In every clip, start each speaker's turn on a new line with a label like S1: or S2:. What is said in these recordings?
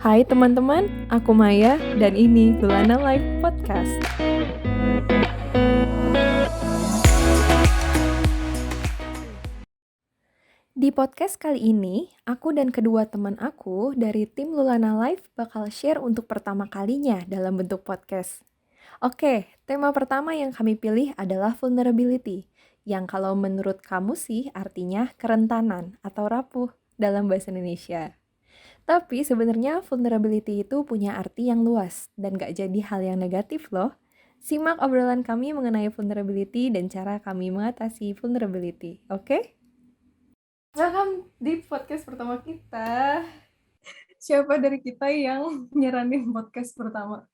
S1: Hai teman-teman, aku Maya dan ini Lulana Live Podcast. Di podcast kali ini, aku dan kedua teman aku dari tim Lulana Live bakal share untuk pertama kalinya dalam bentuk podcast. Oke, tema pertama yang kami pilih adalah vulnerability, yang kalau menurut kamu sih artinya kerentanan atau rapuh dalam bahasa Indonesia. Tapi sebenarnya vulnerability itu punya arti yang luas dan gak jadi hal yang negatif loh. Simak obrolan kami mengenai vulnerability dan cara kami mengatasi vulnerability, oke? Welcome di podcast pertama kita. Siapa dari kita yang nyaranin podcast pertama?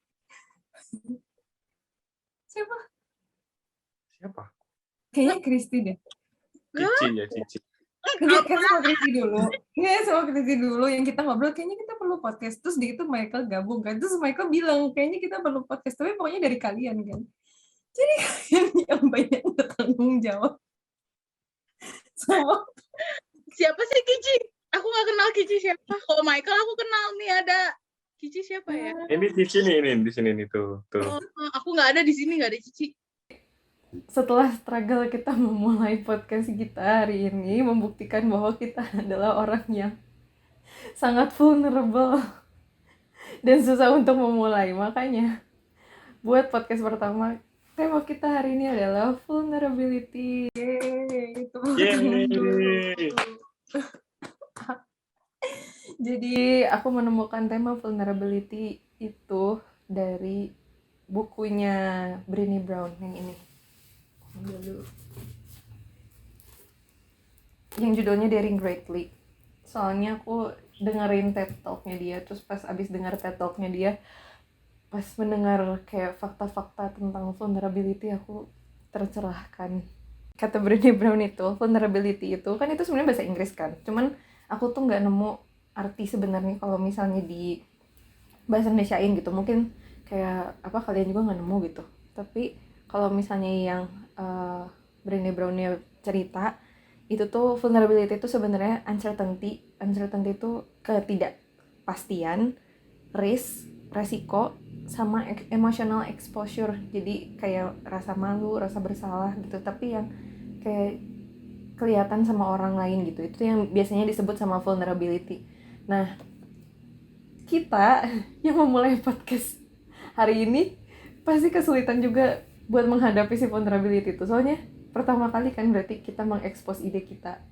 S1: Siapa? Kayaknya Kristi deh.
S2: Cici.
S1: Enggak, kan sama Kristi dulu. Iya, sama Kristi dulu yang kita ngobrol, kayaknya kita perlu podcast. Terus di itu Michael gabung kan. Terus Michael bilang, kayaknya kita perlu podcast. Tapi pokoknya dari kalian kan. Jadi kalian yang banyak bertanggung jawab. Sama.
S3: Siapa sih Kici? Aku gak kenal Kici siapa. Kalau Michael aku kenal nih, ada Kici siapa ya?
S2: Ini Cici nih, ini di sini nih tuh.
S3: Oh, aku nggak ada di sini, nggak ada Cici.
S1: Setelah struggle kita memulai podcast kita hari ini, membuktikan bahwa kita adalah orang yang sangat vulnerable dan susah untuk memulai. Makanya buat podcast pertama, tema kita hari ini adalah vulnerability. Jadi aku menemukan tema vulnerability itu dari bukunya Brené Brown yang ini. Yang judulnya Daring Greatly. Soalnya aku dengerin TED Talk-nya dia, terus pas abis denger TED Talk-nya dia, pas mendengar kayak fakta-fakta tentang vulnerability, aku tercerahkan. Kata Brené Brown itu, vulnerability itu, kan itu sebenarnya bahasa Inggris kan, cuman aku tuh nggak nemu arti sebenarnya kalau misalnya di bahasa Indonesiain gitu. Mungkin kayak apa kalian juga nggak nemu gitu. Tapi kalau misalnya yang Brené Brown-nya cerita, itu tuh vulnerability itu sebenarnya uncertainty itu ketidakpastian, resiko, sama emotional exposure. Jadi kayak rasa malu, rasa bersalah gitu, tapi yang kayak kelihatan sama orang lain gitu. Itu yang biasanya disebut sama vulnerability. Nah, kita yang memulai podcast hari ini pasti kesulitan juga buat menghadapi si vulnerability itu. Soalnya pertama kali kan berarti kita mengekspos ide kita.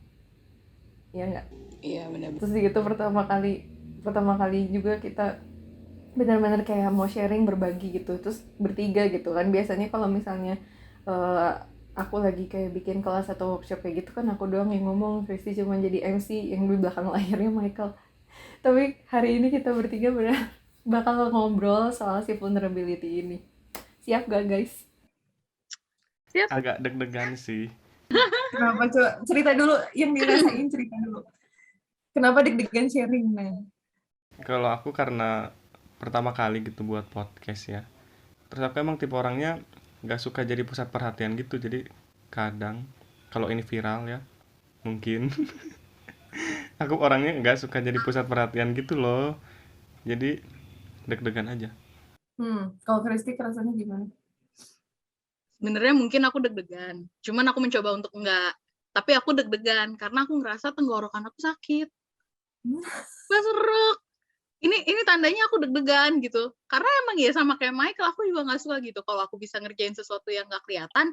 S1: Ya enggak?
S3: Iya, benar.
S1: Terus gitu pertama kali juga kita benar-benar kayak mau sharing, berbagi gitu. Terus bertiga gitu kan. Biasanya kalau misalnya aku lagi kayak bikin kelas atau workshop kayak gitu kan aku doang yang ngomong, Kristi cuma jadi MC, yang di belakang layarnya Michael. Tapi hari ini kita bertiga benar bakal ngobrol soal si vulnerability ini. Siap gak guys?
S3: Siap.
S2: Agak deg-degan sih.
S1: Kenapa? Coba cerita dulu, yang dirasain cerita dulu. Kenapa deg-degan sharing? Nah.
S2: Kalau aku karena pertama kali gitu buat podcast ya. Terus aku emang tipe orangnya gak suka jadi pusat perhatian gitu. Jadi kadang kalau ini viral ya, mungkin aku orangnya gak suka jadi pusat perhatian gitu loh. Jadi deg-degan aja.
S1: Kalau Kristi rasanya gimana?
S3: Sebenarnya mungkin aku deg-degan. Cuman aku mencoba untuk enggak. Tapi aku deg-degan karena aku ngerasa tenggorokan aku sakit. Gak seruk. Ini tandanya aku deg-degan gitu. Karena emang ya sama kayak Michael, aku juga nggak suka gitu. Kalau aku bisa ngerjain sesuatu yang nggak kelihatan,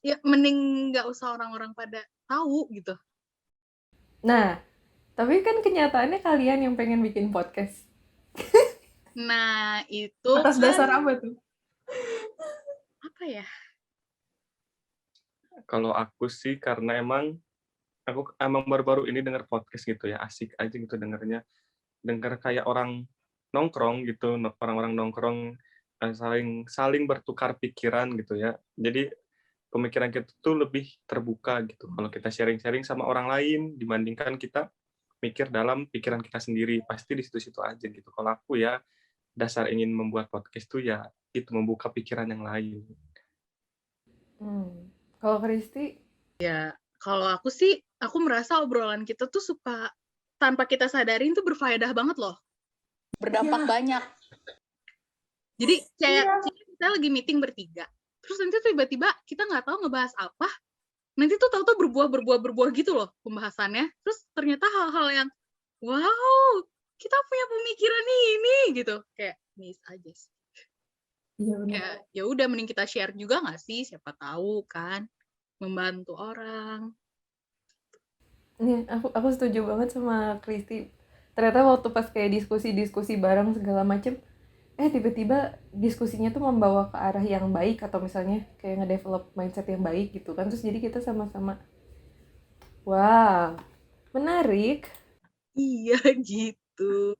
S3: ya mending nggak usah orang-orang pada tahu gitu.
S1: Nah, tapi kan kenyataannya kalian yang pengen bikin podcast.
S3: Nah, itu
S1: Atas
S3: kan
S1: dasar apa tuh?
S3: apa ya?
S2: Kalau aku sih karena aku emang baru-baru ini denger podcast gitu ya. Asik aja gitu dengernya. Denger kayak orang nongkrong gitu, orang-orang nongkrong saling bertukar pikiran gitu ya. Jadi pemikiran kita tuh lebih terbuka gitu kalau kita sharing-sharing sama orang lain dibandingkan kita mikir dalam pikiran kita sendiri. Pasti di situ-situ aja gitu. Kalau aku ya dasar ingin membuat podcast tuh ya itu membuka pikiran yang lain.
S1: Kalau Kristi?
S3: Ya, kalau aku sih, aku merasa obrolan kita tuh suka tanpa kita sadarin tuh berfaedah banget loh. berdampak banyak. Jadi kayak kita lagi meeting bertiga, terus nanti tiba-tiba kita nggak tahu ngebahas apa, nanti tuh tahu-tahu berbuah gitu loh pembahasannya, terus ternyata hal-hal yang wow, kita punya pemikiran ini gitu, kayak miss aja sih.
S1: Iya benar.
S3: Kayak ya udah mending kita share juga nggak sih, siapa tahu kan membantu orang.
S1: Nih, aku setuju banget sama Kristi. Ternyata waktu pas kayak diskusi bareng segala macem, tiba-tiba diskusinya tuh membawa ke arah yang baik atau misalnya kayak ngedevelop mindset yang baik gitu kan. Terus jadi kita sama-sama, wah, menarik.
S3: Iya gitu.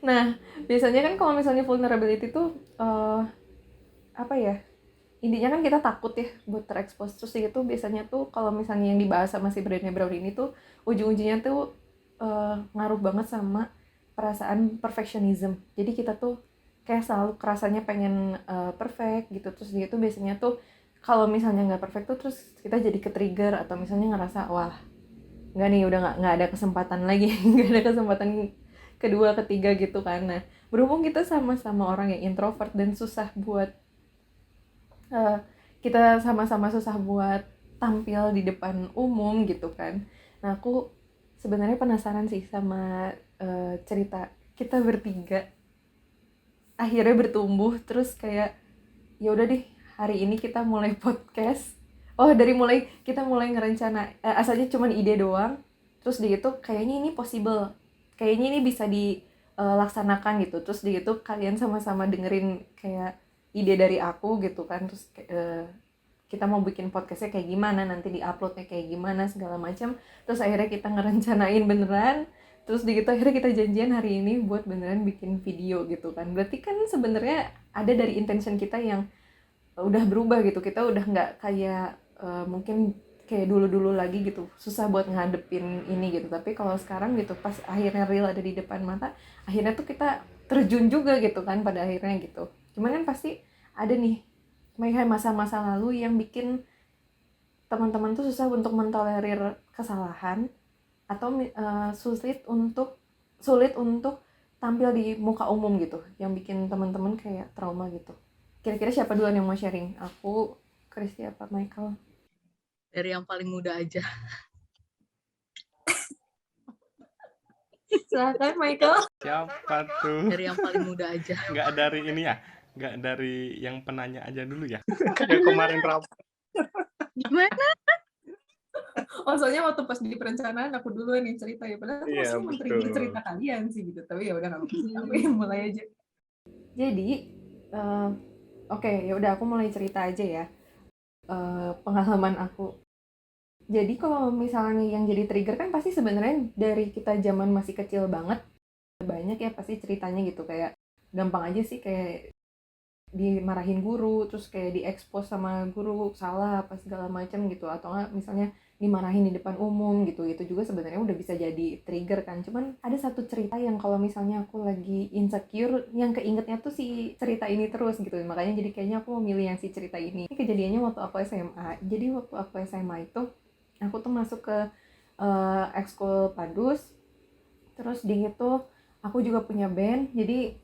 S1: Nah, biasanya kan kalau misalnya vulnerability tuh apa ya? Intinya kan kita takut ya buat terekspos. Terus itu biasanya tuh kalau misalnya yang dibahas sama si Brené Brown ini tuh ujung-ujungnya tuh ngaruh banget sama perasaan perfectionism. Jadi kita tuh kayak selalu kerasanya pengen perfect gitu. Terus dia tuh biasanya tuh kalau misalnya nggak perfect tuh terus kita jadi ke-trigger atau misalnya ngerasa wah nggak nih udah nggak ada kesempatan lagi nggak ada kesempatan kedua ketiga gitu kan. Nah berhubung kita sama-sama orang yang introvert dan susah buat kita sama-sama susah buat tampil di depan umum gitu kan. Nah aku sebenarnya penasaran sih sama cerita kita bertiga akhirnya bertumbuh terus kayak ya udah deh hari ini kita mulai podcast. Oh dari kita mulai ngerencana asalnya cuman ide doang. Terus di itu kayaknya ini possible. Kayaknya ini bisa dilaksanakan gitu. Terus di itu kalian sama-sama dengerin kayak ide dari aku gitu kan. Terus kita mau bikin podcastnya kayak gimana, nanti diuploadnya kayak gimana segala macam. Terus akhirnya kita ngerencanain beneran. Terus di gitu akhirnya kita janjian hari ini buat beneran bikin video gitu kan. Berarti kan sebenarnya ada dari intention kita yang udah berubah gitu. Kita udah nggak kayak mungkin kayak dulu-dulu lagi gitu susah buat ngadepin ini gitu. Tapi kalau sekarang gitu pas akhirnya real ada di depan mata, akhirnya tuh kita terjun juga gitu kan pada akhirnya gitu. Cuman kan pasti ada nih masa-masa lalu yang bikin teman-teman tuh susah untuk mentolerir kesalahan atau sulit untuk tampil di muka umum gitu, yang bikin teman-teman kayak trauma gitu. Kira-kira siapa duluan yang mau sharing? Aku, Kristi apa Michael?
S3: Dari yang paling muda aja.
S1: Silakan Michael.
S2: Siapa tuh?
S3: Dari yang paling muda aja.
S2: Nggak dari ini ya? Nggak dari yang penanya aja dulu ya? Kayak kemarin rapat.
S3: Gimana?
S1: Oh soalnya waktu pas di perencanaan aku duluan yang cerita ya, padahal aku
S2: Iya,
S1: masih men-trigger
S2: betul.
S1: cerita kalian sih gitu. Tapi ya udah nggak apa-apa, aku yang mulai aja. Jadi oke, ya udah aku mulai cerita aja ya. Pengalaman aku. Jadi kalau misalnya yang jadi trigger kan pasti sebenarnya dari kita zaman masih kecil banget banyak ya pasti ceritanya gitu, kayak gampang aja sih kayak dimarahin guru, terus kayak diekspos sama guru salah apa segala macam gitu, atau enggak misalnya dimarahin di depan umum gitu. Itu juga sebenarnya udah bisa jadi trigger kan. Cuman ada satu cerita yang kalau misalnya aku lagi insecure yang keingetnya tuh si cerita ini terus gitu, makanya jadi kayaknya aku mau milih yang si cerita ini. Ini kejadiannya waktu aku SMA. Jadi waktu aku SMA itu aku tuh masuk ke ekskul padus. Terus di itu aku juga punya band, jadi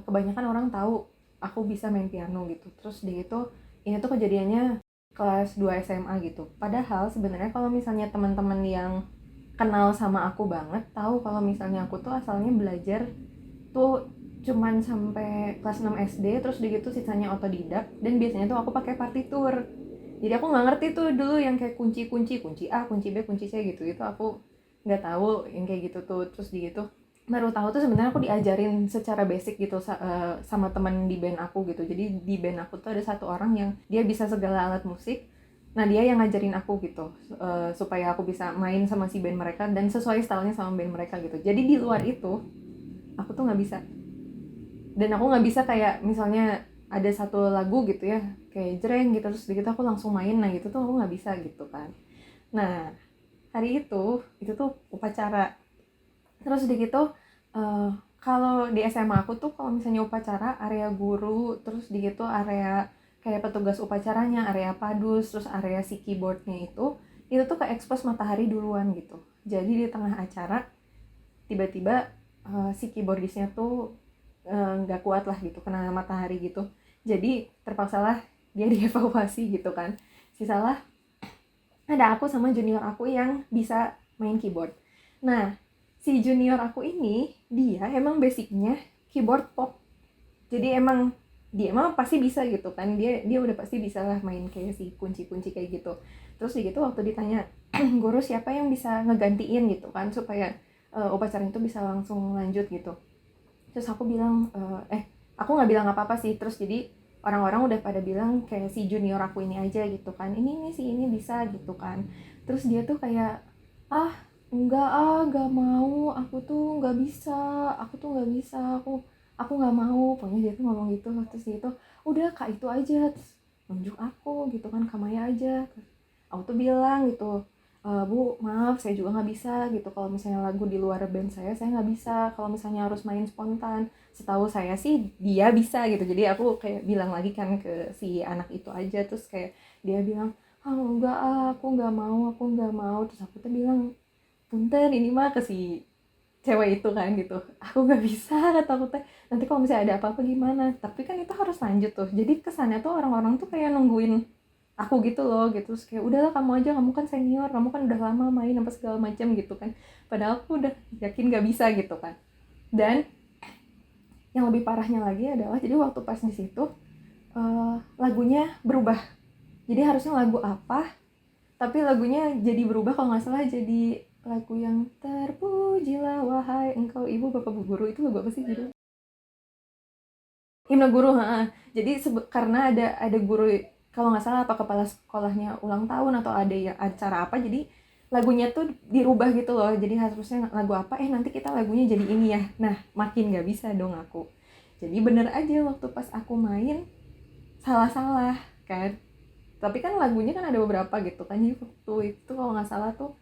S1: kebanyakan orang tahu aku bisa main piano gitu. Terus di itu ini tuh kejadiannya kelas 2 SMA gitu. Padahal sebenarnya kalau misalnya teman-teman yang kenal sama aku banget tahu kalau misalnya aku tuh asalnya belajar tuh cuman sampai kelas 6 SD, terus di gitu sisanya otodidak, dan biasanya tuh aku pakai partitur. Jadi aku nggak ngerti tuh dulu yang kayak kunci A, kunci B, kunci C gitu. Itu aku nggak tahu yang kayak gitu tuh. Terus di gitu baru tahu tuh sebenarnya aku diajarin secara basic gitu sama teman di band aku gitu. Jadi di band aku tuh ada satu orang yang dia bisa segala alat musik. Nah dia yang ngajarin aku gitu supaya aku bisa main sama si band mereka dan sesuai stylenya sama band mereka gitu. Jadi di luar itu aku tuh nggak bisa. Dan aku nggak bisa kayak misalnya ada satu lagu gitu ya kayak jreng gitu terus dikit aku langsung main, nah gitu tuh aku nggak bisa gitu kan. Nah hari itu tuh upacara. Terus di gitu kalau di SMA aku tuh kalau misalnya upacara area guru, terus di gitu area kayak petugas upacaranya, area padus, terus area si keyboardnya itu tuh ke expose matahari duluan gitu. Jadi di tengah acara tiba-tiba si keyboardisnya tuh nggak kuat lah gitu, kena matahari gitu. Jadi terpaksalah dia dievakuasi gitu kan. Sisalah ada aku sama junior aku yang bisa main keyboard. Nah, si junior aku ini dia emang basicnya keyboard pop. Jadi emang dia emang pasti bisa gitu kan. Dia udah pasti bisa lah main kayak si kunci-kunci kayak gitu. Terus gitu waktu ditanya guru siapa yang bisa ngegantiin gitu kan supaya upacara itu bisa langsung lanjut gitu. Terus aku bilang aku nggak bilang apa-apa sih. Terus jadi orang-orang udah pada bilang kayak si junior aku ini aja gitu kan, ini si ini bisa gitu kan. Terus dia tuh kayak ah enggak mau, aku tuh nggak bisa, aku nggak mau, pokoknya dia tuh ngomong gitu. Terus dia tuh udah kak itu aja, terus nunjuk aku gitu kan, Kamaya aja. Terus aku tuh bilang gitu, Bu, maaf, saya juga nggak bisa gitu. Kalau misalnya lagu di luar band saya nggak bisa. Kalau misalnya harus main spontan, setahu saya sih dia bisa gitu. Jadi aku kayak bilang lagi kan ke si anak itu aja. Terus kayak dia bilang, enggak, aku nggak mau. Terus aku tuh bilang, punten ini mah ke si cewek itu kan gitu. Aku nggak bisa, kata aku teh. Nanti kalau misalnya ada apa-apa gimana? Tapi kan itu harus lanjut tuh. Jadi kesannya tuh orang-orang tuh kayak nungguin aku gitu loh gitu. Terus kayak udahlah kamu aja, kamu kan senior, kamu kan udah lama main apa segala macam gitu kan. Padahal aku udah yakin gak bisa gitu kan. Dan yang lebih parahnya lagi adalah jadi waktu pas di situ lagunya berubah. Jadi harusnya lagu apa, tapi lagunya jadi berubah kalau nggak salah jadi lagu yang terpujilah wahai engkau ibu bapak bu guru. Itu lagu apa sih judulnya? Himne guru, heeh. Jadi karena ada guru kalau nggak salah apa kepala sekolahnya ulang tahun atau ada yang acara apa, jadi lagunya tuh dirubah gitu loh. Jadi harusnya lagu apa, nanti kita lagunya jadi ini ya. Nah, makin nggak bisa dong aku. Jadi bener aja waktu pas aku main salah-salah kan. Tapi kan lagunya kan ada beberapa gitu kan. Jadi waktu itu kalau nggak salah tuh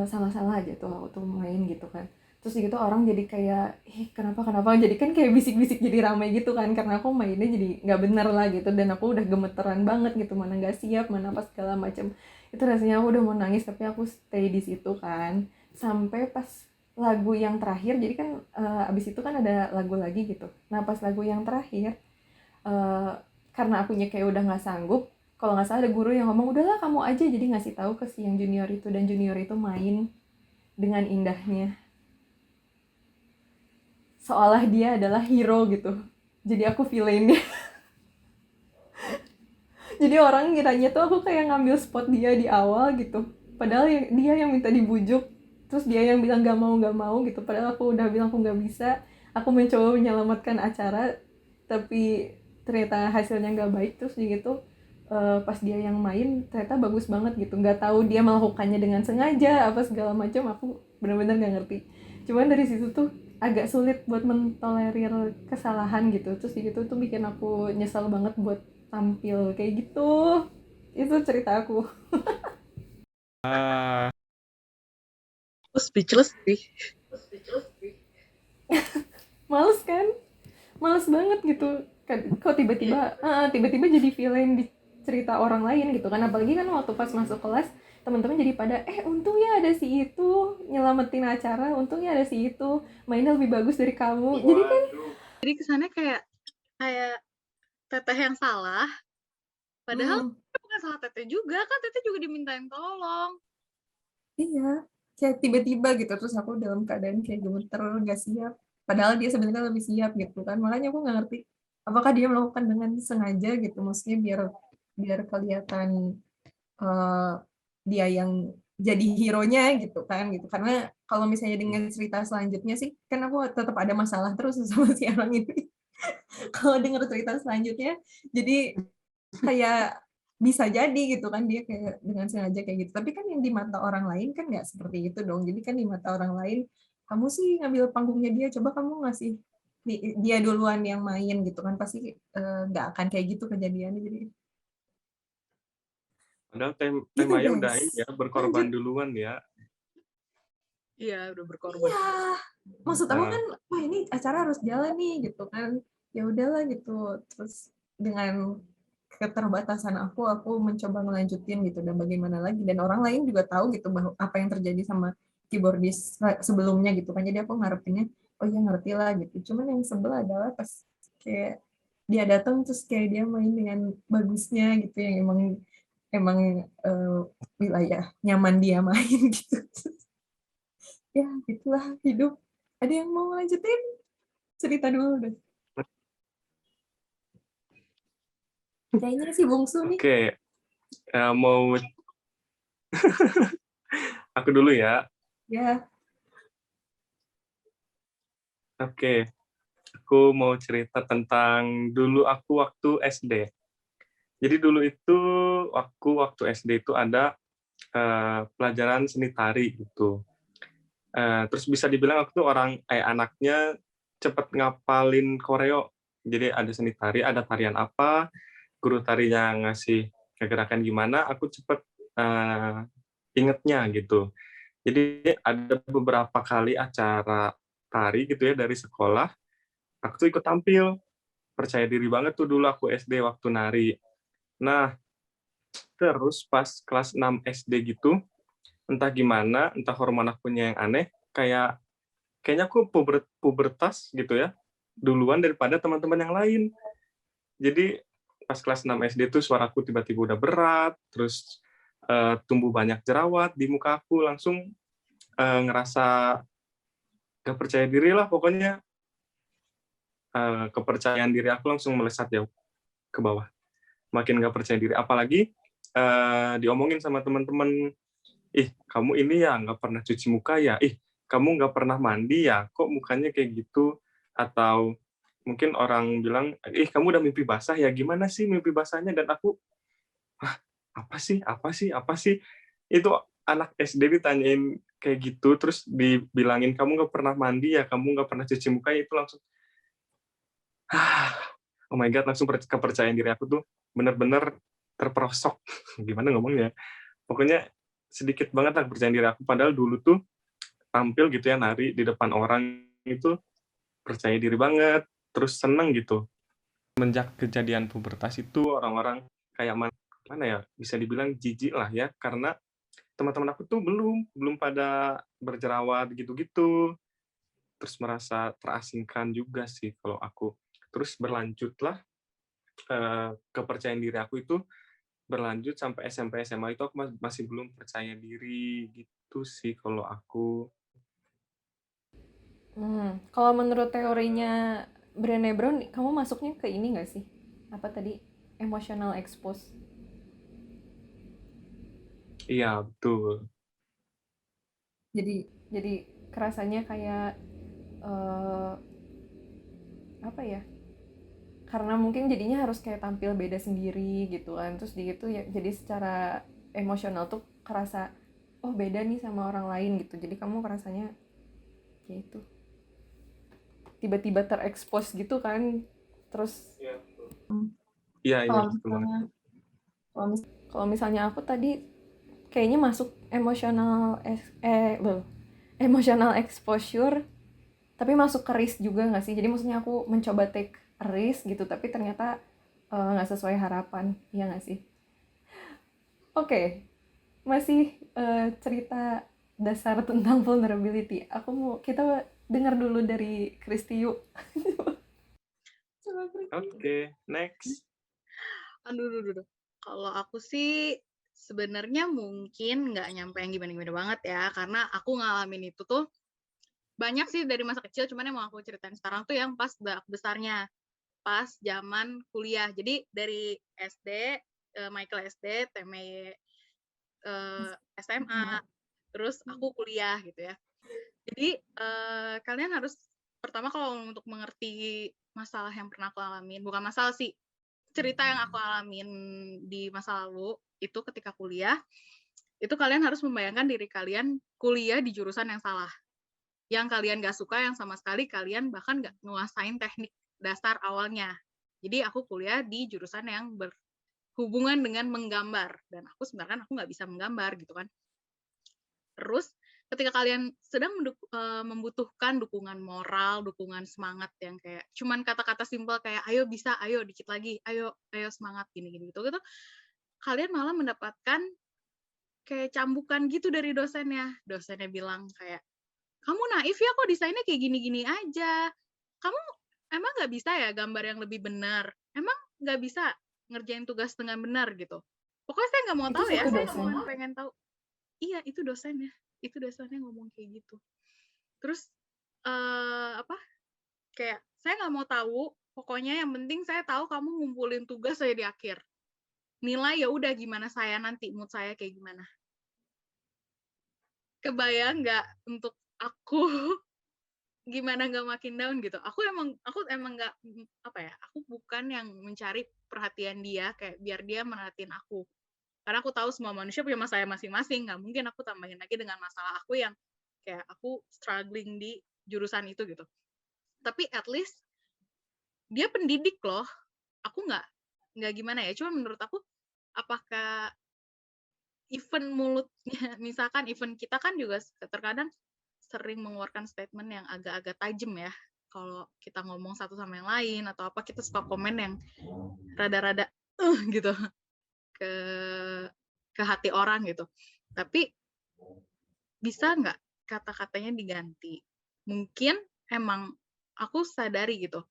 S1: salah-salah aja tuh waktu main gitu kan. Terus gitu orang jadi kayak kenapa jadi kan kayak bisik-bisik jadi ramai gitu kan, karena aku mainnya jadi nggak bener lah gitu. Dan aku udah gemeteran banget gitu, mana nggak siap, mana apa segala macam. Itu rasanya aku udah mau nangis, tapi aku stay di situ kan sampai pas lagu yang terakhir. Jadi kan abis itu kan ada lagu lagi gitu. Nah pas lagu yang terakhir eh, karena akunya kayak udah nggak sanggup, kalau nggak salah ada guru yang ngomong udahlah kamu aja, jadi ngasih tahu ke si yang junior itu. Dan junior itu main dengan indahnya seolah dia adalah hero gitu. Jadi aku villainnya. Jadi orang ngiranya tuh aku kayak ngambil spot dia di awal gitu, padahal dia yang minta dibujuk. Terus dia yang bilang gak mau gitu, padahal aku udah bilang aku nggak bisa. Aku mencoba menyelamatkan acara, tapi ternyata hasilnya nggak baik. Terus gitu pas dia yang main ternyata bagus banget gitu. Nggak tahu dia melakukannya dengan sengaja apa segala macam, aku benar-benar nggak ngerti. Cuman dari situ tuh agak sulit buat mentolerir kesalahan gitu. Terus gitu tuh bikin aku nyesel banget buat tampil kayak gitu. Itu cerita aku.
S2: Ah,
S3: Aku speechless sih.
S1: Males kan? Males banget gitu. Kok tiba-tiba jadi villain di cerita orang lain gitu kan. Apalagi kan waktu pas masuk kelas teman-teman jadi pada untungnya ada si itu nyelamatin acara, untungnya ada si itu mainnya lebih bagus dari kamu. Jadi kan
S3: Jadi kesannya kayak teteh yang salah, padahal bukan salah teteh juga kan, teteh juga dimintain tolong.
S1: iya, kayak tiba-tiba gitu. Terus aku dalam keadaan kayak gemeter, gak siap. Padahal dia sebenarnya lebih siap gitu kan. Makanya aku nggak ngerti apakah dia melakukan dengan sengaja gitu. Maksudnya biar biar kelihatan eh, dia yang jadi hero-nya gitu kan gitu. Karena kalau misalnya dengan cerita selanjutnya sih, kan aku tetap ada masalah terus sama si orang ini. Kalau dengar cerita selanjutnya, jadi kayak bisa jadi gitu kan dia kayak dengan sengaja kayak gitu. Tapi kan yang di mata orang lain kan nggak seperti itu dong. Jadi kan di mata orang lain, kamu sih ngambil panggungnya dia, coba kamu ngasih dia duluan yang main gitu kan, pasti nggak akan kayak gitu kejadiannya. Jadi
S2: padahal Teh
S1: gitu
S2: Maya udah
S1: guys,
S2: ini ya berkorban
S1: lanjut.
S2: duluan ya.
S3: Iya, udah berkorban.
S1: Iya, maksud aku
S2: Nah,
S1: kan, wah ini acara harus jalan nih gitu kan. Ya udahlah gitu. Terus dengan keterbatasan aku mencoba melanjutin gitu, dan bagaimana lagi. Dan orang lain juga tahu gitu bahwa apa yang terjadi sama keyboardis sebelumnya gitu kan. Jadi aku ngarepinnya
S4: oh ya ngerti lah gitu. Cuman yang sebel adalah pas kayak dia datang terus kayak dia main dengan bagusnya gitu, yang emang emang wilayah nyaman dia main gitu. Ya gitulah hidup. Ada yang mau lanjutin cerita dulu deh? Kayaknya si bungsu nih.
S2: Oke, mau aku dulu ya.
S4: Ya,
S2: Oke, aku mau cerita tentang dulu aku waktu SD. Jadi dulu itu waktu SD itu ada pelajaran seni tari gitu. Terus bisa dibilang aku tuh anaknya cepet ngapalin koreo. Jadi ada seni tari, ada tarian apa, guru tarinya ngasih gerakan gimana, aku cepet ingetnya gitu. Jadi ada beberapa kali acara tari gitu ya dari sekolah, aku tuh ikut tampil. Percaya diri banget tuh dulu aku SD waktu nari. Nah, terus pas kelas 6 SD gitu, entah gimana, entah hormon akunya yang aneh, kayaknya aku pubertas gitu ya, duluan daripada teman-teman yang lain. Jadi pas kelas 6 SD tuh suaraku tiba-tiba udah berat, terus tumbuh banyak jerawat di muka aku, langsung ngerasa gak percaya diri lah pokoknya. Kepercayaan diri aku langsung melesat jauh ke bawah. Makin gak percaya diri. Apalagi diomongin sama teman-teman, ih kamu ini ya nggak pernah cuci muka ya, ih kamu nggak pernah mandi ya, kok mukanya kayak gitu, atau mungkin orang bilang, ih kamu udah mimpi basah ya, gimana sih mimpi basahnya, dan aku, apa sih, itu anak SD ditanyain kayak gitu, terus dibilangin kamu nggak pernah mandi ya, kamu nggak pernah cuci muka, itu langsung, oh my god, langsung kepercayaan diri aku tuh bener-bener terperosok, gimana ngomongnya, pokoknya sedikit banget lah kepercayaan diri aku, padahal dulu tuh tampil gitu ya, nari di depan orang itu percaya diri banget, terus seneng gitu. Semenjak kejadian pubertas itu orang-orang kayak mana ya, bisa dibilang jijik lah ya, karena teman-teman aku tuh belum pada berjerawat gitu-gitu, terus merasa terasingkan juga sih kalau aku. Terus berlanjutlah kepercayaan diri aku itu berlanjut sampai SMP SMA itu aku masih belum percaya diri gitu sih kalau aku.
S1: Kalau menurut teorinya Brené Brown, kamu masuknya ke ini nggak sih? Apa tadi? Emotional expose.
S2: Iya, betul.
S1: Jadi kerasanya kayak apa ya? Karena mungkin jadinya harus kayak tampil beda sendiri gitu kan. Terus gitu ya, jadi secara emosional tuh kerasa oh beda nih sama orang lain gitu. Jadi kamu kerasanya kayak itu. Tiba-tiba terekspos gitu kan. Terus
S2: Iya,
S4: kalau
S2: betul banget.
S4: misalnya
S1: kalau misalnya aku tadi kayaknya masuk emotional exposure, tapi masuk ke risk juga nggak sih? Jadi maksudnya aku mencoba take a risk gitu, tapi ternyata nggak sesuai harapan, ya nggak sih? Oke, masih cerita dasar tentang vulnerability. Kita dengar dulu dari Kristi yuk.
S2: Oke, next.
S3: Aduh. Kalau aku sih sebenarnya mungkin nggak nyampe yang gimana-gimana banget ya, karena aku ngalamin itu tuh banyak sih dari masa kecil, cuman yang mau aku ceritain sekarang tuh yang pas besarnya, pas zaman kuliah. Jadi dari SD, Michael SD, Teme SMA, terus aku kuliah gitu ya. Jadi kalian harus pertama kalau untuk mengerti masalah yang pernah aku alamin, bukan masalah sih, cerita yang aku alamin di masa lalu itu ketika kuliah, itu kalian harus membayangkan diri kalian kuliah di jurusan yang salah, yang kalian gak suka, yang sama sekali kalian bahkan gak nguasain teknik dasar awalnya. Jadi aku kuliah di jurusan yang berhubungan dengan menggambar, dan aku sebenarnya aku gak bisa menggambar gitu kan. Terus ketika kalian sedang membutuhkan dukungan moral, dukungan semangat yang kayak cuman kata-kata simpel kayak ayo bisa, ayo dikit lagi, ayo semangat gini-gini gitu, kalian malah mendapatkan kayak cambukan gitu dari dosennya. Dosennya bilang kayak kamu naif ya kok desainnya kayak gini-gini aja. Kamu emang nggak bisa ya gambar yang lebih benar? Emang nggak bisa ngerjain tugas dengan benar gitu? Pokoknya saya nggak mau
S1: Itu
S3: tahu ya,
S1: satu
S3: saya
S1: dosen.
S3: cuma pengen tahu. Iya, itu dosennya. Itu dosennya ngomong kayak gitu. Terus kayak saya nggak mau tahu, pokoknya yang penting saya tahu kamu ngumpulin tugas saya di akhir. Nilai ya udah gimana saya nanti, mood saya kayak gimana. Kebayang nggak untuk aku gimana nggak makin down gitu. Aku emang nggak aku bukan yang mencari perhatian dia kayak biar dia merhatiin aku. Karena aku tahu semua manusia punya masalah masing-masing, nggak mungkin aku tambahin lagi dengan masalah aku yang kayak aku struggling di jurusan itu gitu. Tapi at least dia pendidik loh. Aku nggak gimana ya. Cuma menurut aku, apakah event mulutnya, misalkan event kita kan juga terkadang sering mengeluarkan statement yang agak-agak tajam ya. Kalau kita ngomong satu sama yang lain atau apa, kita suka komen yang rada-rada gitu ke hati orang gitu. Tapi bisa nggak kata-katanya diganti? Mungkin emang aku sadari gitu.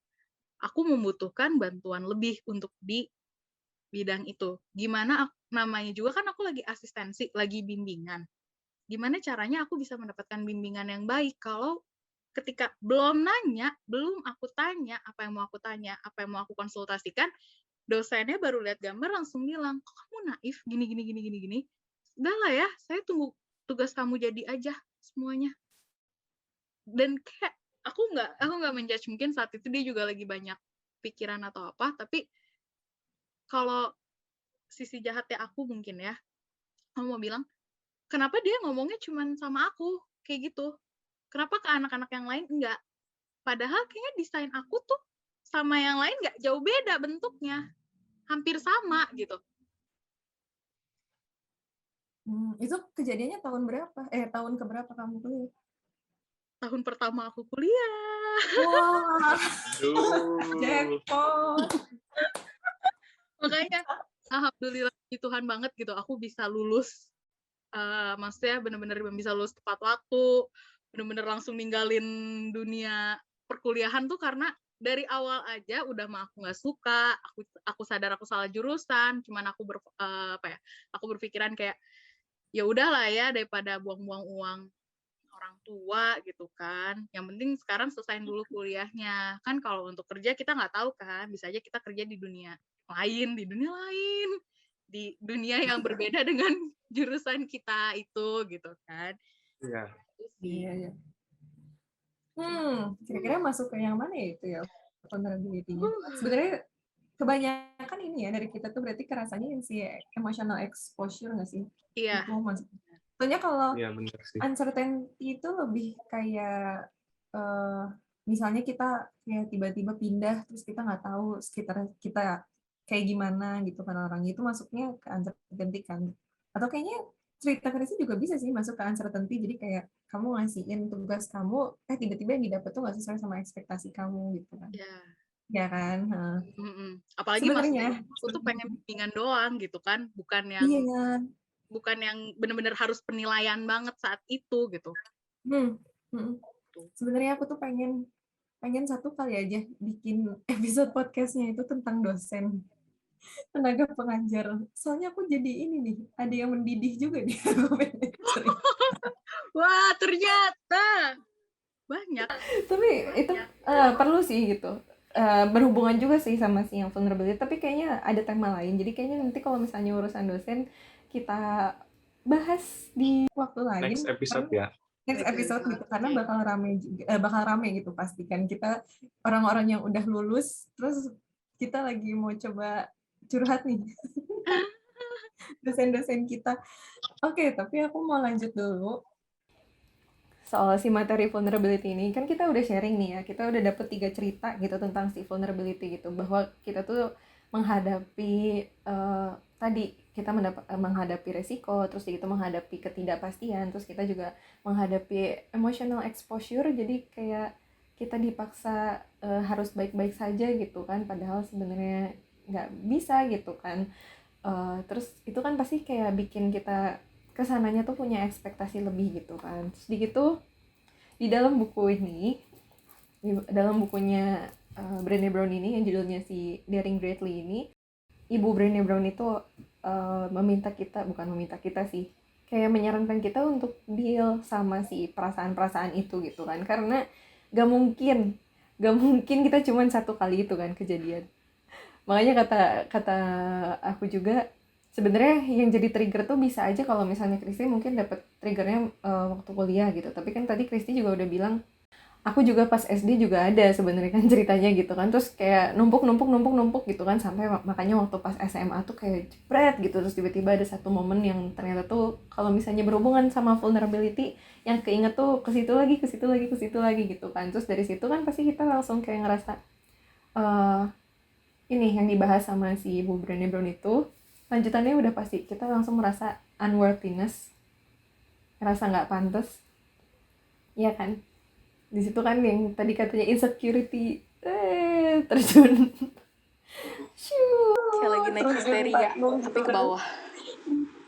S3: Aku membutuhkan bantuan lebih untuk di bidang itu. Gimana namanya juga kan aku lagi asistensi, lagi bimbingan. Gimana caranya aku bisa mendapatkan bimbingan yang baik kalau ketika belum aku tanya apa yang mau aku tanya, apa yang mau aku konsultasikan, dosennya baru lihat gambar langsung bilang, kok kamu naif gini. Udah lah ya, saya tunggu tugas kamu jadi aja semuanya. Dan kayak aku nggak menjudge, mungkin saat itu dia juga lagi banyak pikiran atau apa, tapi kalau sisi jahatnya aku mungkin ya, aku mau bilang, kenapa dia ngomongnya cuman sama aku kayak gitu, kenapa ke anak-anak yang lain enggak, padahal kayaknya desain aku tuh sama yang lain nggak jauh beda bentuknya, hampir sama gitu.
S4: Itu kejadiannya tahun berapa? Tahun keberapa kamu kuliah?
S3: Tahun pertama aku kuliah.
S4: Wah,
S2: Aduh.
S4: jackpot.
S3: Makanya alhamdulillah Tuhan banget gitu, aku bisa lulus. Maksudnya bener-bener bisa lulus tepat waktu, bener-bener langsung ninggalin dunia perkuliahan tuh karena dari awal aja udah mah aku nggak suka, aku sadar aku salah jurusan, cuman aku berpikiran kayak ya udahlah ya daripada buang-buang uang orang tua gitu kan. Yang penting sekarang selesain dulu kuliahnya. Kan kalau untuk kerja kita nggak tahu kan, bisa aja kita kerja di dunia lain, di dunia yang berbeda dengan jurusan kita itu gitu kan.
S2: Iya.
S4: Iya. Kira-kira masuk ke yang mana ya itu ya, vulnerability-nya? Sebenarnya kebanyakan ini ya dari kita tuh berarti kerasanya yang si emotional exposure nggak sih?
S3: Iya.
S4: Itu maksudnya. Soalnya kalau
S2: Iya benar sih.
S4: uncertainty itu lebih kayak misalnya kita kayak tiba-tiba pindah terus kita nggak tahu sekitar kita kayak gimana gitu kan, orang itu masuknya ke uncertainty kan. Atau kayaknya cerita Krisi juga bisa sih masuk ke uncertainty, jadi kayak kamu ngasihin tugas kamu, tiba-tiba yang didapat tuh nggak sesuai sama ekspektasi kamu gitu kan.
S3: Iya.
S4: Ya kan?
S3: Apalagi
S4: Sebenarnya
S3: aku tuh pengen bimbingan doang gitu kan, bukan
S4: iya.
S3: yang benar-benar harus penilaian banget saat itu gitu.
S4: Sebenarnya aku tuh pengen satu kali aja bikin episode podcastnya itu tentang dosen, tenaga pengajar. Soalnya aku jadi ini nih, ada yang mendidih juga nih.
S3: Wah, ternyata banyak.
S1: Tapi itu perlu sih gitu. Berhubungan juga sih sama si yang vulnerability, tapi kayaknya ada tema lain. Jadi kayaknya nanti kalau misalnya urusan dosen kita bahas di
S4: waktu lain.
S2: Next episode ya.
S4: Next episode gitu, karena bakal rame gitu pastikan kita orang-orang yang udah lulus, terus kita lagi mau coba curhat nih dosen-dosen kita. Oke, tapi aku mau lanjut dulu
S1: soal si materi vulnerability ini. Kan kita udah sharing nih ya, kita udah dapet 3 cerita gitu tentang si vulnerability gitu, bahwa kita tuh menghadapi tadi kita menghadapi resiko, terus kita menghadapi ketidakpastian, terus kita juga menghadapi emotional exposure, jadi kayak kita dipaksa harus baik-baik saja gitu kan, padahal sebenarnya nggak bisa gitu kan. Terus itu kan pasti kayak bikin kita kesananya tuh punya ekspektasi lebih gitu kan. Terus gitu di dalam buku ini, dalam bukunya Brené Brown ini yang judulnya si Daring Greatly ini, Ibu Brené Brown itu meminta kita, bukan meminta kita sih, kayak menyarankan kita untuk deal sama si perasaan-perasaan itu gitu kan, karena gak mungkin kita cuman satu kali itu kan kejadian. Makanya kata aku juga, sebenarnya yang jadi trigger tuh bisa aja kalau misalnya Kristi mungkin dapat triggernya waktu kuliah gitu. Tapi kan tadi Kristi juga udah bilang, aku juga pas SD juga ada sebenarnya kan ceritanya gitu kan. Terus kayak numpuk gitu kan, sampai makanya waktu pas SMA tuh kayak jebret gitu. Terus tiba-tiba ada satu momen yang ternyata tuh kalau misalnya berhubungan sama vulnerability, yang keinget tuh ke situ lagi gitu kan. Terus dari situ kan pasti kita langsung kayak ngerasa eh ini yang dibahas sama si Ibu Brené Brown itu, lanjutannya udah pasti kita langsung merasa unworthiness, ngerasa nggak pantas, ya kan? Di situ kan yang tadi katanya insecurity, terjun, Shoo.
S3: Kayak lagi naik histeria, tapi ke bawah.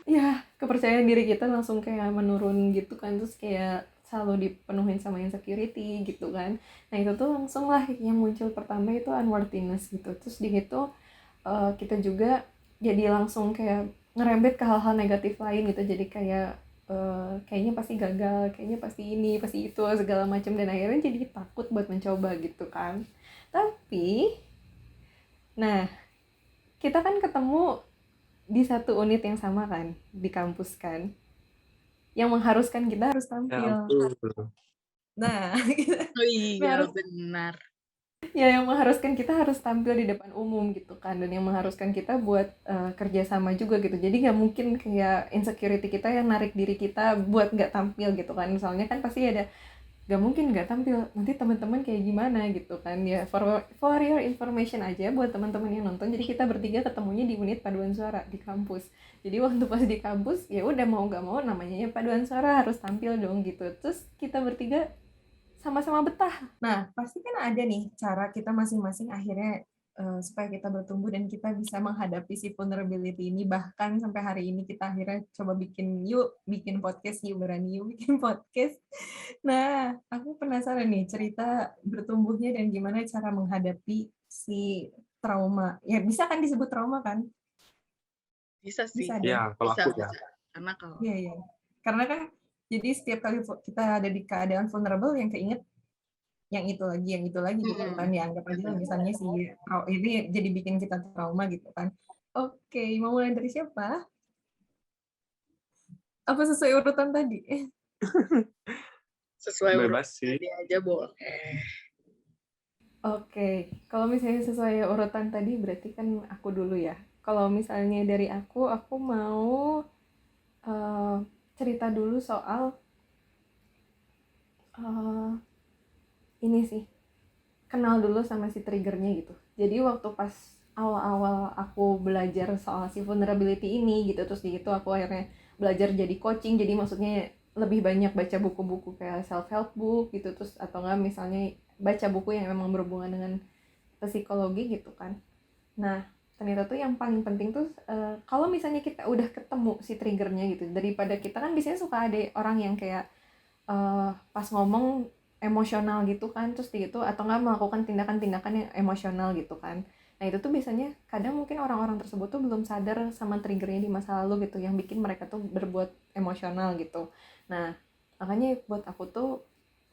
S1: Ya kepercayaan diri kita langsung kayak menurun gitu kan, terus kayak selalu dipenuhin sama insecurity gitu kan. Nah itu tuh langsung lah yang muncul pertama itu unworthiness gitu. Terus di situ kita juga jadi langsung kayak ngerembet ke hal-hal negatif lain gitu. Jadi kayak kayaknya pasti gagal, kayaknya pasti ini, pasti itu, segala macam, dan akhirnya jadi takut buat mencoba gitu kan. Tapi nah kita kan ketemu di satu unit yang sama kan, di kampus kan, yang mengharuskan kita harus
S2: Ya
S1: tampil.
S2: ampun.
S4: Nah,
S3: Oh iya,
S1: harus
S3: benar.
S1: ya yang mengharuskan kita harus tampil di depan umum gitu kan, dan yang mengharuskan kita buat kerja sama juga gitu. Jadi nggak mungkin kayak insecurity kita yang narik diri kita buat nggak tampil gitu kan. Misalnya kan pasti ada, nggak mungkin nggak tampil, nanti teman-teman kayak gimana gitu kan ya. For your information aja buat teman-teman yang nonton, jadi kita bertiga ketemunya di unit paduan suara di kampus. Jadi waktu pas di kampus ya udah mau nggak mau namanya ya paduan suara, harus tampil dong gitu. Terus kita bertiga sama-sama betah.
S4: nah pasti kan ada nih cara kita masing-masing akhirnya supaya kita bertumbuh dan kita bisa menghadapi si vulnerability ini. Bahkan sampai hari ini kita akhirnya coba bikin podcast, berani bikin podcast. Nah, aku penasaran nih cerita bertumbuhnya dan gimana cara menghadapi si trauma. Ya bisa kan disebut trauma kan?
S3: Bisa sih.
S4: Bisa deh.
S2: Ya kalau
S3: Bisa,
S2: aku ya.
S3: bisa. Karena kalau
S4: Iya, iya. Karena kan jadi setiap kali kita ada di keadaan vulnerable yang keinget yang itu lagi gitu kan, ya anggap aja misalnya ini jadi bikin kita trauma gitu kan. Oke, mau mulai dari siapa? Apa sesuai urutan tadi?
S3: sesuai
S2: Bebas sih.
S3: dia aja boleh.
S1: Oke, kalau misalnya sesuai urutan tadi berarti kan aku dulu ya. Kalau misalnya dari aku mau cerita dulu soal ini sih, kenal dulu sama si triggernya gitu. Jadi waktu pas awal-awal aku belajar soal si vulnerability ini gitu, terus di itu aku akhirnya belajar jadi coaching. Jadi maksudnya lebih banyak baca buku-buku kayak self help book gitu, terus atau enggak misalnya baca buku yang memang berhubungan dengan psikologi gitu kan. Nah ternyata tuh yang paling penting tuh kalau misalnya kita udah ketemu si triggernya gitu, daripada kita kan biasanya suka ada orang yang kayak pas ngomong emosional gitu kan, terus gitu atau nggak melakukan tindakan-tindakan yang emosional gitu kan. Nah itu tuh biasanya kadang mungkin orang-orang tersebut tuh belum sadar sama triggernya di masa lalu gitu, yang bikin mereka tuh berbuat emosional gitu. Nah makanya buat aku tuh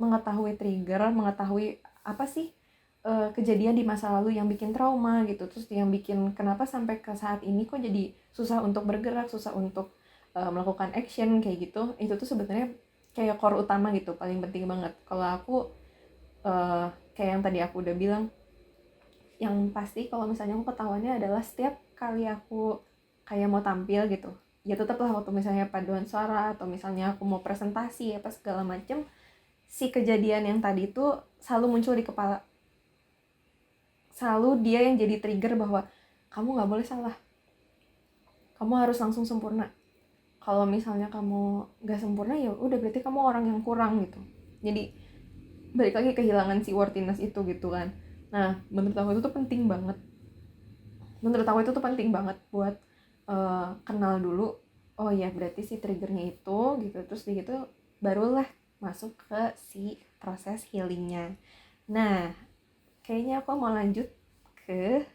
S1: mengetahui trigger, mengetahui apa sih kejadian di masa lalu yang bikin trauma gitu, terus yang bikin kenapa sampai ke saat ini kok jadi susah untuk bergerak, susah untuk melakukan action kayak gitu. Itu tuh sebenarnya kayak core utama gitu, paling penting banget. Kalau aku kayak yang tadi aku udah bilang, yang pasti kalau misalnya aku ketahuannya adalah setiap kali aku kayak mau tampil gitu, ya tetaplah waktu misalnya paduan suara atau misalnya aku mau presentasi apa segala macem, si kejadian yang tadi itu selalu muncul di kepala. Selalu dia yang jadi trigger bahwa kamu nggak boleh salah, kamu harus langsung sempurna. Kalau misalnya kamu nggak sempurna ya udah berarti kamu orang yang kurang gitu. Jadi balik lagi kehilangan si worthiness itu gitu kan. Nah menurut aku itu tuh penting banget. Buat kenal dulu. Oh ya berarti si triggernya itu gitu. Terus gitu barulah masuk ke si proses healingnya. Nah, kayaknya aku mau lanjut ke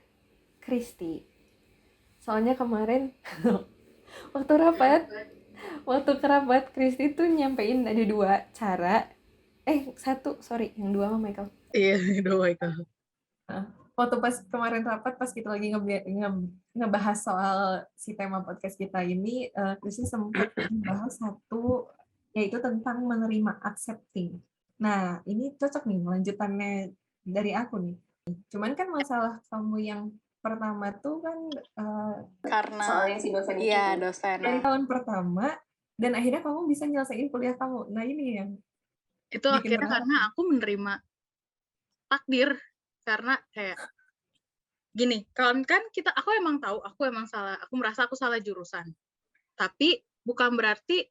S1: Kristi. Soalnya kemarin waktu rapat, waktu kerabat Kristi tuh nyampein ada 2 cara. Yang 2 sama Michael.
S3: Iya, doa itu.
S4: Waktu pas kemarin rapat, pas kita lagi ngebahas soal si tema podcast kita ini, Kristi sempat membahas satu, yaitu tentang menerima, accepting. Nah, ini cocok nih lanjutannya dari aku nih. Cuman kan masalah kamu yang pertama tuh kan
S3: Karena
S4: soalnya si dosen itu
S3: iya, dosen.
S4: dari tahun pertama, dan akhirnya kamu bisa nyelesain kuliah kamu. Nah, ini yang
S3: Itu
S4: bikin
S3: akhirnya
S4: menarik.
S3: karena aku menerima takdir, karena kayak gini, kan aku emang tahu aku emang salah, aku merasa aku salah jurusan. Tapi bukan berarti,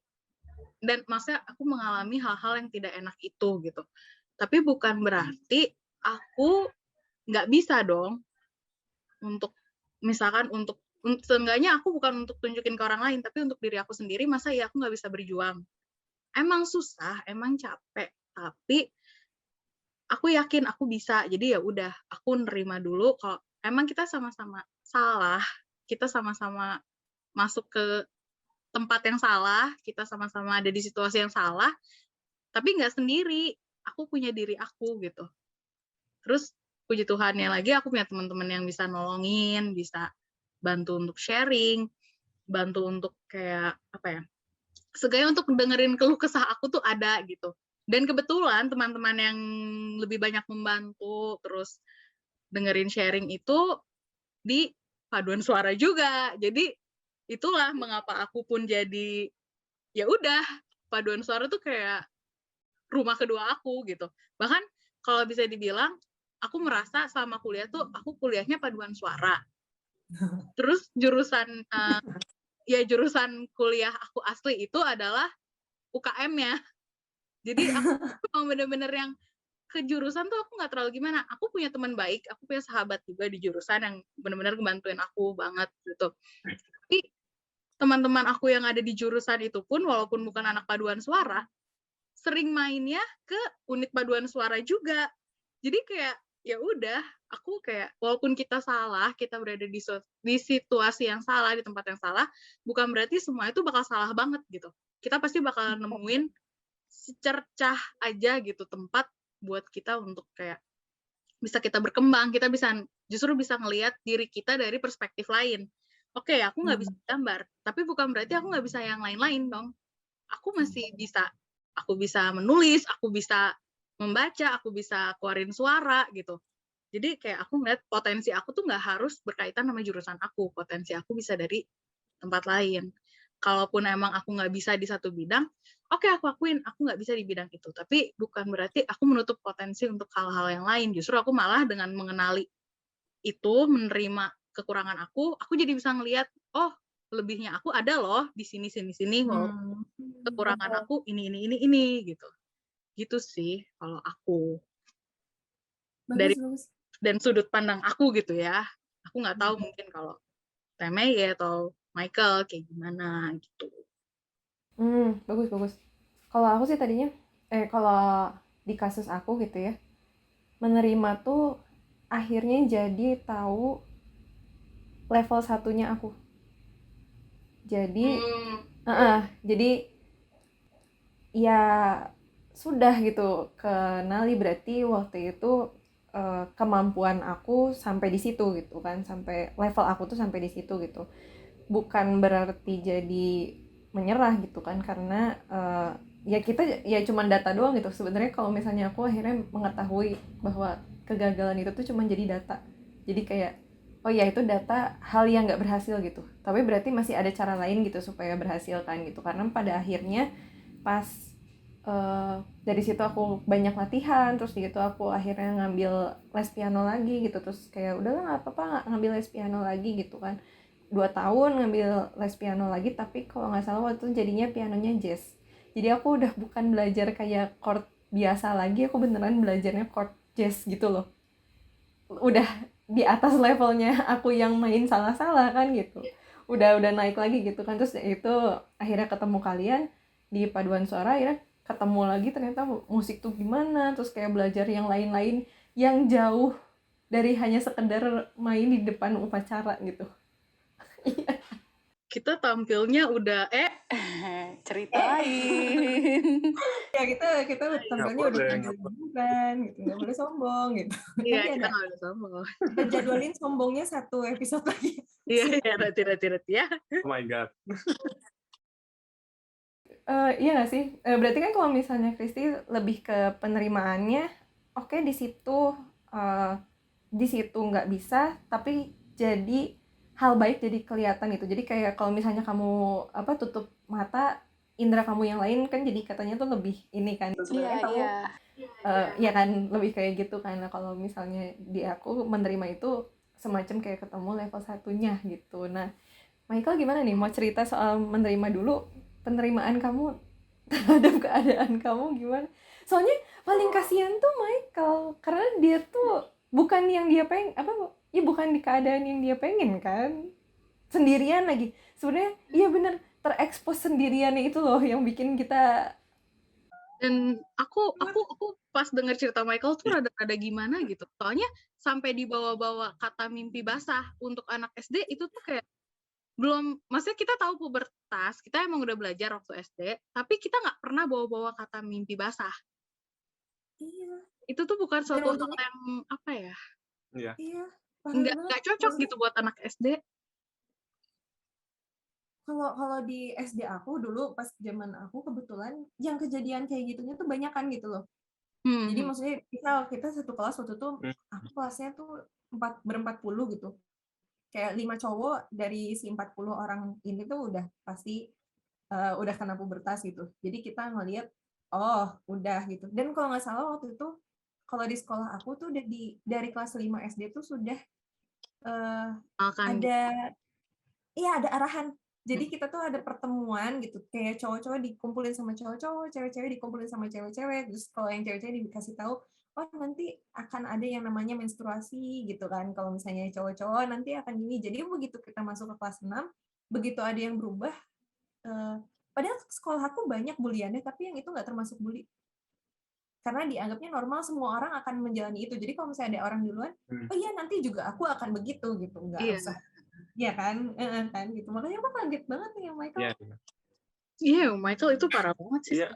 S3: dan maksudnya aku mengalami hal-hal yang tidak enak itu gitu. Tapi bukan berarti aku nggak bisa dong untuk misalkan seenggaknya aku bukan untuk tunjukin ke orang lain, tapi untuk diri aku sendiri, masa ya aku nggak bisa berjuang. Emang susah, emang capek, tapi aku yakin aku bisa. Jadi ya udah, aku nerima dulu kalau emang kita sama-sama salah, kita sama-sama masuk ke tempat yang salah, kita sama-sama ada di situasi yang salah, tapi nggak sendiri. Aku punya diri aku gitu. Terus puji Tuhannya lagi aku punya teman-teman yang bisa nolongin, bisa bantu untuk sharing, bantu untuk kayak apa ya, seenggaknya untuk dengerin keluh kesah aku tuh ada gitu. Dan kebetulan teman-teman yang lebih banyak membantu terus dengerin sharing itu di paduan suara juga. Jadi itulah mengapa aku pun jadi ya udah, paduan suara tuh kayak rumah kedua aku gitu. Bahkan kalau bisa dibilang aku merasa selama kuliah tuh aku kuliahnya paduan suara. Terus jurusan jurusan kuliah aku asli itu adalah UKM-nya. Jadi aku memang bener-bener yang ke jurusan tuh aku nggak terlalu gimana. Aku punya teman baik, aku punya sahabat juga di jurusan yang bener-bener ngebantuin aku banget gitu. Tapi teman-teman aku yang ada di jurusan itu pun walaupun bukan anak paduan suara, sering mainnya ke unit paduan suara juga. Jadi kayak ya udah, aku kayak walaupun kita salah, kita berada di situasi yang salah, di tempat yang salah, bukan berarti semua itu bakal salah banget gitu. Kita pasti bakal nemuin secercah aja gitu tempat buat kita untuk kayak bisa kita berkembang, kita justru bisa ngelihat diri kita dari perspektif lain. Oke, aku nggak bisa gambar, tapi bukan berarti aku nggak bisa yang lain-lain dong. Aku masih bisa, aku bisa menulis, aku bisa membaca, aku bisa keluarin suara gitu. Jadi kayak aku ngeliat potensi aku tuh nggak harus berkaitan sama jurusan aku, potensi aku bisa dari tempat lain. Kalaupun emang aku nggak bisa di satu bidang, oke, aku akuin aku nggak bisa di bidang itu. Tapi bukan berarti aku menutup potensi untuk hal-hal yang lain. Justru aku malah dengan mengenali itu, menerima kekurangan aku jadi bisa ngelihat, oh lebihnya aku ada loh di sini, walaupun kekurangan aku ini gitu. Gitu sih kalau aku.
S4: Bagus.
S3: Dan sudut pandang aku gitu ya. Aku nggak tahu mungkin kalau Teme atau Michael kayak gimana gitu.
S1: Bagus. Kalau aku sih tadinya, kalau di kasus aku gitu ya, menerima tuh akhirnya jadi tahu level satunya aku. Jadi, jadi ya sudah gitu, kenali berarti waktu itu kemampuan aku sampai di situ gitu kan, sampai level aku tuh sampai di situ gitu. Bukan berarti jadi menyerah gitu kan, karena ya kita ya cuma data doang gitu. Sebenarnya kalau misalnya aku akhirnya mengetahui bahwa kegagalan itu tuh cuma jadi data. Jadi kayak oh ya itu data hal yang nggak berhasil gitu. Tapi berarti masih ada cara lain gitu supaya berhasil kan gitu. Karena pada akhirnya pas dari situ aku banyak latihan, terus gitu aku akhirnya ngambil les piano lagi gitu. Terus kayak udahlah nggak apa-apa ngambil les piano lagi gitu kan. 2 tahun ngambil les piano lagi, tapi kalau nggak salah waktu itu jadinya pianonya jazz. Jadi aku udah bukan belajar kayak chord biasa lagi, aku beneran belajarnya chord jazz gitu loh. Udah di atas levelnya aku yang main salah-salah kan gitu. Udah naik lagi gitu kan. Terus itu akhirnya ketemu kalian di paduan suara, akhirnya ketemu lagi ternyata musik tuh gimana, terus kayak belajar yang lain-lain yang jauh dari hanya sekedar main di depan upacara gitu.
S3: Kita tampilnya udah ceritain.
S4: Ya kita
S2: Nggak
S4: tampilnya udah
S2: boleh,
S4: sambil liburan gitu, nggak boleh sombong gitu.
S3: Iya,
S4: Nanti
S3: kita
S4: ada
S3: nggak bisa sombong.
S4: kita jadwalin sombongnya 1 episode lagi.
S3: Iya, nanti ya.
S2: Oh my god.
S1: Iya nggak sih? Berarti kan kalau misalnya Kristi lebih ke penerimaannya, oke di situ nggak bisa, tapi jadi hal baik jadi kelihatan gitu. Jadi kayak kalau misalnya kamu tutup mata, indera kamu yang lain kan jadi katanya tuh lebih ini kan. Sebenarnya kamu ya kan lebih kayak gitu kan. Nah, kalau misalnya di aku menerima itu semacam kayak ketemu level satunya gitu. Nah, Michael gimana nih? Mau cerita soal menerima dulu, penerimaan kamu terhadap keadaan kamu gimana? Soalnya paling kasihan tuh Michael karena dia tuh bukan yang dia pengen bukan di keadaan yang dia pengen kan, sendirian lagi. Sebenarnya iya bener, terekspos sendiriannya itu loh yang bikin kita
S3: Dan aku pas denger cerita Michael tuh rada-rada gimana gitu. Soalnya sampai dibawa-bawa kata mimpi basah untuk anak SD itu tuh kayak belum, maksudnya kita tahu pubertas, kita emang udah belajar waktu SD, tapi kita nggak pernah bawa-bawa kata mimpi basah.
S4: Iya.
S3: Itu tuh bukan
S4: Dan
S3: suatu hal
S4: untungnya
S3: yang apa ya,
S2: Iya.
S4: iya, parah banget.
S3: nggak cocok
S4: Maksudnya
S3: gitu buat anak SD.
S4: kalau di SD aku dulu pas zaman aku kebetulan yang kejadian kayak gitunya tuh banyakan gitu loh. Jadi maksudnya kita satu kelas waktu itu, aku kelasnya tuh berempat puluh gitu. Kayak 5 cowok dari si 40 orang ini tuh udah pasti udah kena pubertas gitu. Jadi kita ngelihat, oh udah gitu. Dan kalau nggak salah waktu itu, kalau di sekolah aku tuh udah dari kelas 5 SD tuh sudah
S3: Akan gitu.
S4: ada arahan. Jadi kita tuh ada pertemuan gitu, kayak cowok-cowok dikumpulin sama cowok-cowok, cewek-cewek dikumpulin sama cewek-cewek. Terus kalau yang cewek-cewek dikasih tahu, oh nanti akan ada yang namanya menstruasi gitu kan. Kalau misalnya cowok-cowok nanti akan gini. Jadi begitu kita masuk ke kelas 6, begitu ada yang berubah, padahal sekolah aku banyak buliannya, tapi yang itu nggak termasuk bully. Karena dianggapnya normal, semua orang akan menjalani itu. Jadi kalau misalnya ada orang duluan, oh iya nanti juga aku akan begitu gitu, nggak
S3: Iya.
S4: usah. Iya kan, kan gitu. Makanya aku kaget banget nih yang Michael.
S2: Iya.
S3: Iya, Michael itu parah banget sih.
S2: Iya.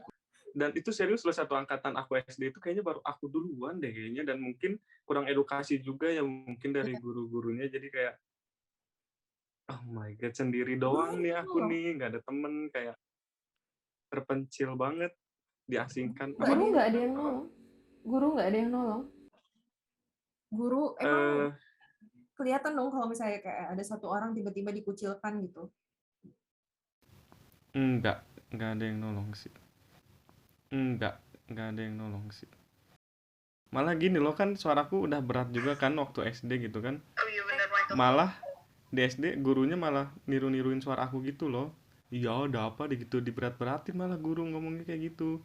S2: Dan itu serius loh, satu angkatan aku SD itu kayaknya baru aku duluan deh kayaknya, dan mungkin kurang edukasi juga ya mungkin dari guru-gurunya, jadi kayak oh my god, sendiri doang nih aku nih, nggak ada temen, kayak terpencil banget, diasingkan.
S1: guru nggak ada yang nolong.
S4: Guru emang kelihatan dong kalau misalnya kayak ada satu orang tiba-tiba dikucilkan gitu.
S2: Enggak ada yang nolong sih. Enggak ada yang nolong sih. Malah gini loh, kan suaraku udah berat juga kan waktu SD gitu kan.
S3: Oh iya benar Michael.
S2: Malah di SD gurunya malah niru-niruin suara aku gitu loh. Iya udah apa deh gitu, diberat-beratin malah guru ngomongnya kayak gitu.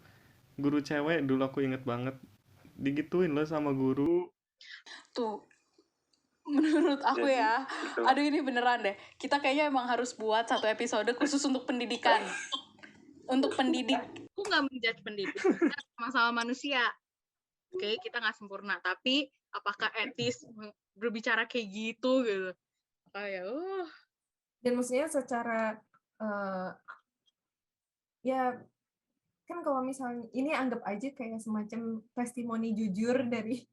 S2: Guru cewek dulu aku inget banget, digituin loh sama guru.
S5: Tuh, menurut aku
S2: Jadi,
S5: ya,
S2: gitu.
S5: aduh ini beneran deh, kita kayaknya emang harus buat satu episode khusus untuk pendidikan. Untuk pendidik.
S3: Aku nggak menjudge pendidik, kita sama-sama manusia. Oke, kita nggak sempurna, tapi apakah etis berbicara kayak gitu gitu? Kayak,
S4: Dan maksudnya secara ya kan kalau misalnya ini anggap aja kayak semacam testimoni jujur dari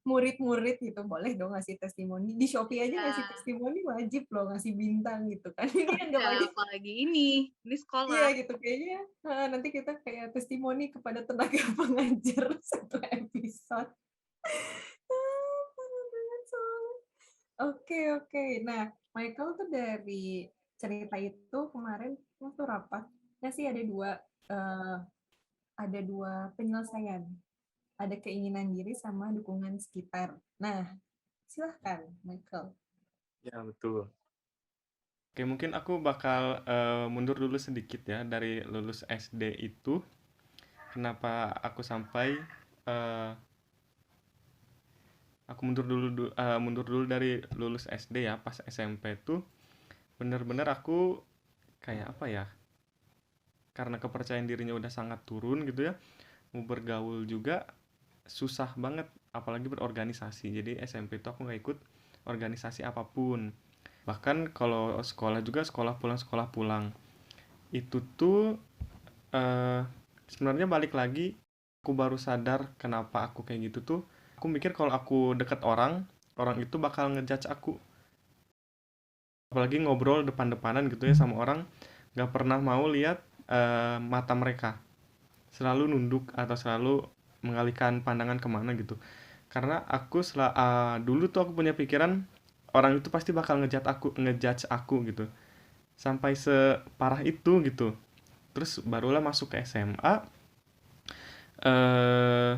S4: murid-murid gitu, boleh dong ngasih testimoni. Di Shopee aja ngasih testimoni wajib loh, ngasih bintang gitu kan. Ini anggap aja
S3: apalagi ini sekolah.
S4: iya gitu kayaknya. Nanti kita kayak testimoni kepada tenaga pengajar satu episode. Oke. Nah, Michael tuh dari cerita itu kemarin waktu rapatnya sih ada dua penyelesaian. Ada keinginan diri sama dukungan sekitar. Nah, silahkan Michael.
S2: Ya betul. Oke, mungkin aku bakal mundur dulu sedikit ya dari lulus SD itu. Kenapa aku sampai aku mundur dulu dari lulus SD ya. Pas SMP tuh bener-bener aku kayak apa ya, karena kepercayaan dirinya udah sangat turun gitu ya, mau bergaul juga susah banget, apalagi berorganisasi. Jadi SMP itu aku nggak ikut organisasi apapun. Bahkan kalau sekolah juga sekolah pulang. Itu tuh sebenarnya balik lagi, aku baru sadar kenapa aku kayak gitu tuh. Aku mikir kalau aku deket orang itu bakal ngejudge aku. Apalagi ngobrol depan-depanan gitu ya sama orang, nggak pernah mau lihat mata mereka. Selalu nunduk atau selalu mengalihkan pandangan kemana gitu. Karena aku dulu tuh aku punya pikiran orang itu pasti bakal ngejudge aku gitu. Sampai separah itu gitu. Terus barulah masuk ke SMA. eh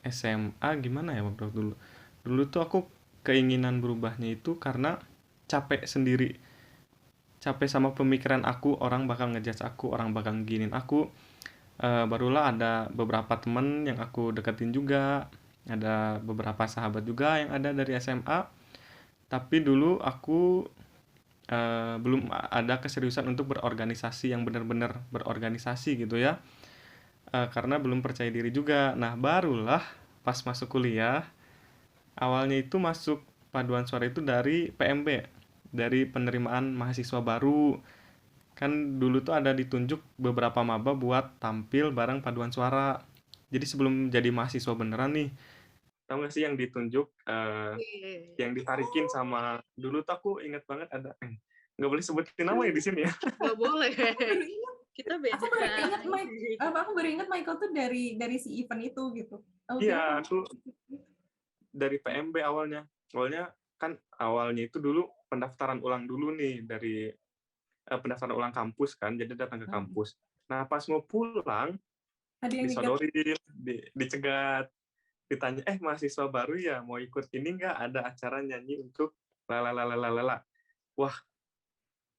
S2: SMA gimana ya waktu dulu? Dulu tuh aku keinginan berubahnya itu karena capek sendiri. Capek sama pemikiran aku, orang bakal ngejudge aku, orang bakal giniin aku. Barulah ada beberapa temen yang aku deketin juga, ada beberapa sahabat juga yang ada dari SMA. Tapi dulu aku belum ada keseriusan untuk berorganisasi yang benar-benar berorganisasi gitu ya. Karena belum percaya diri juga. Nah, barulah pas masuk kuliah, awalnya itu masuk paduan suara itu dari PMB, dari penerimaan mahasiswa baru. Kan dulu tuh ada ditunjuk beberapa maba buat tampil bareng paduan suara. Jadi sebelum jadi mahasiswa beneran nih, tau gak sih yang ditunjuk, yang ditarikin sama, dulu tuh aku inget banget ada, nggak boleh sebutin nama ya di sini ya.
S3: Nggak boleh.
S4: Baru ingat,
S3: Kita
S4: aku
S3: beda.
S4: baru ingat aku baru ingat Michael tuh dari si event itu gitu. Aku kira
S2: Iya, aku dari PMB awalnya. Awalnya itu dulu pendaftaran ulang dulu nih dari pendaftaran ulang kampus kan, jadi datang ke kampus. Nah, pas mau pulang,
S4: ada yang ingat.
S2: disodorin, dicegat, ditanya, mahasiswa baru ya, mau ikut ini nggak? Ada acara nyanyi untuk lalalalalala. Wah,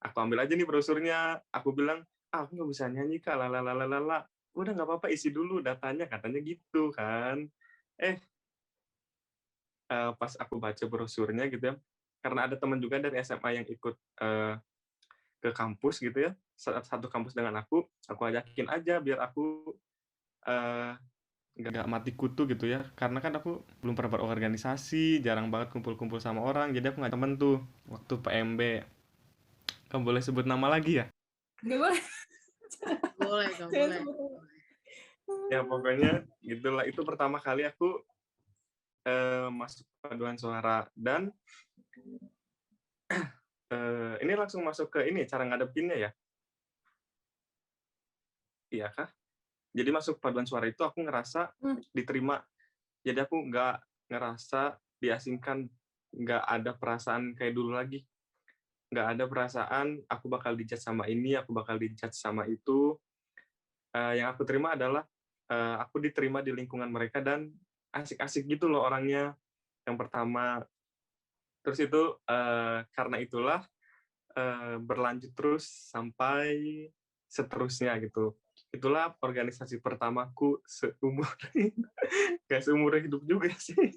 S2: aku ambil aja nih brosurnya. Aku bilang, aku nggak bisa nyanyi kak, lalalalalala. Udah nggak apa-apa, isi dulu datanya, katanya gitu kan. Pas aku baca brosurnya gitu ya, karena ada teman juga dari SMA yang ikut ke kampus gitu ya, satu kampus dengan aku ajakin aja biar aku nggak mati kutu gitu ya, karena kan aku belum pernah berorganisasi, jarang banget kumpul-kumpul sama orang, jadi aku nggak temen tuh waktu PMB. Kamu boleh sebut nama lagi ya?
S4: Nggak boleh.
S3: Boleh, nggak boleh.
S2: Ya pokoknya gitulah, itu pertama kali aku masuk paduan suara. Dan ini langsung masuk ke ini cara ngadepinnya ya. Iya kah? Jadi masuk paduan suara itu aku ngerasa diterima. Jadi aku nggak ngerasa diasingkan, nggak ada perasaan kayak dulu lagi. Nggak ada perasaan aku bakal dijudge sama ini, aku bakal dijudge sama itu. Yang aku terima adalah aku diterima di lingkungan mereka dan asik-asik gitu loh orangnya. Yang pertama. Terus itu karena itulah berlanjut terus sampai seterusnya gitu. Itulah organisasi pertamaku gak seumur hidup juga sih.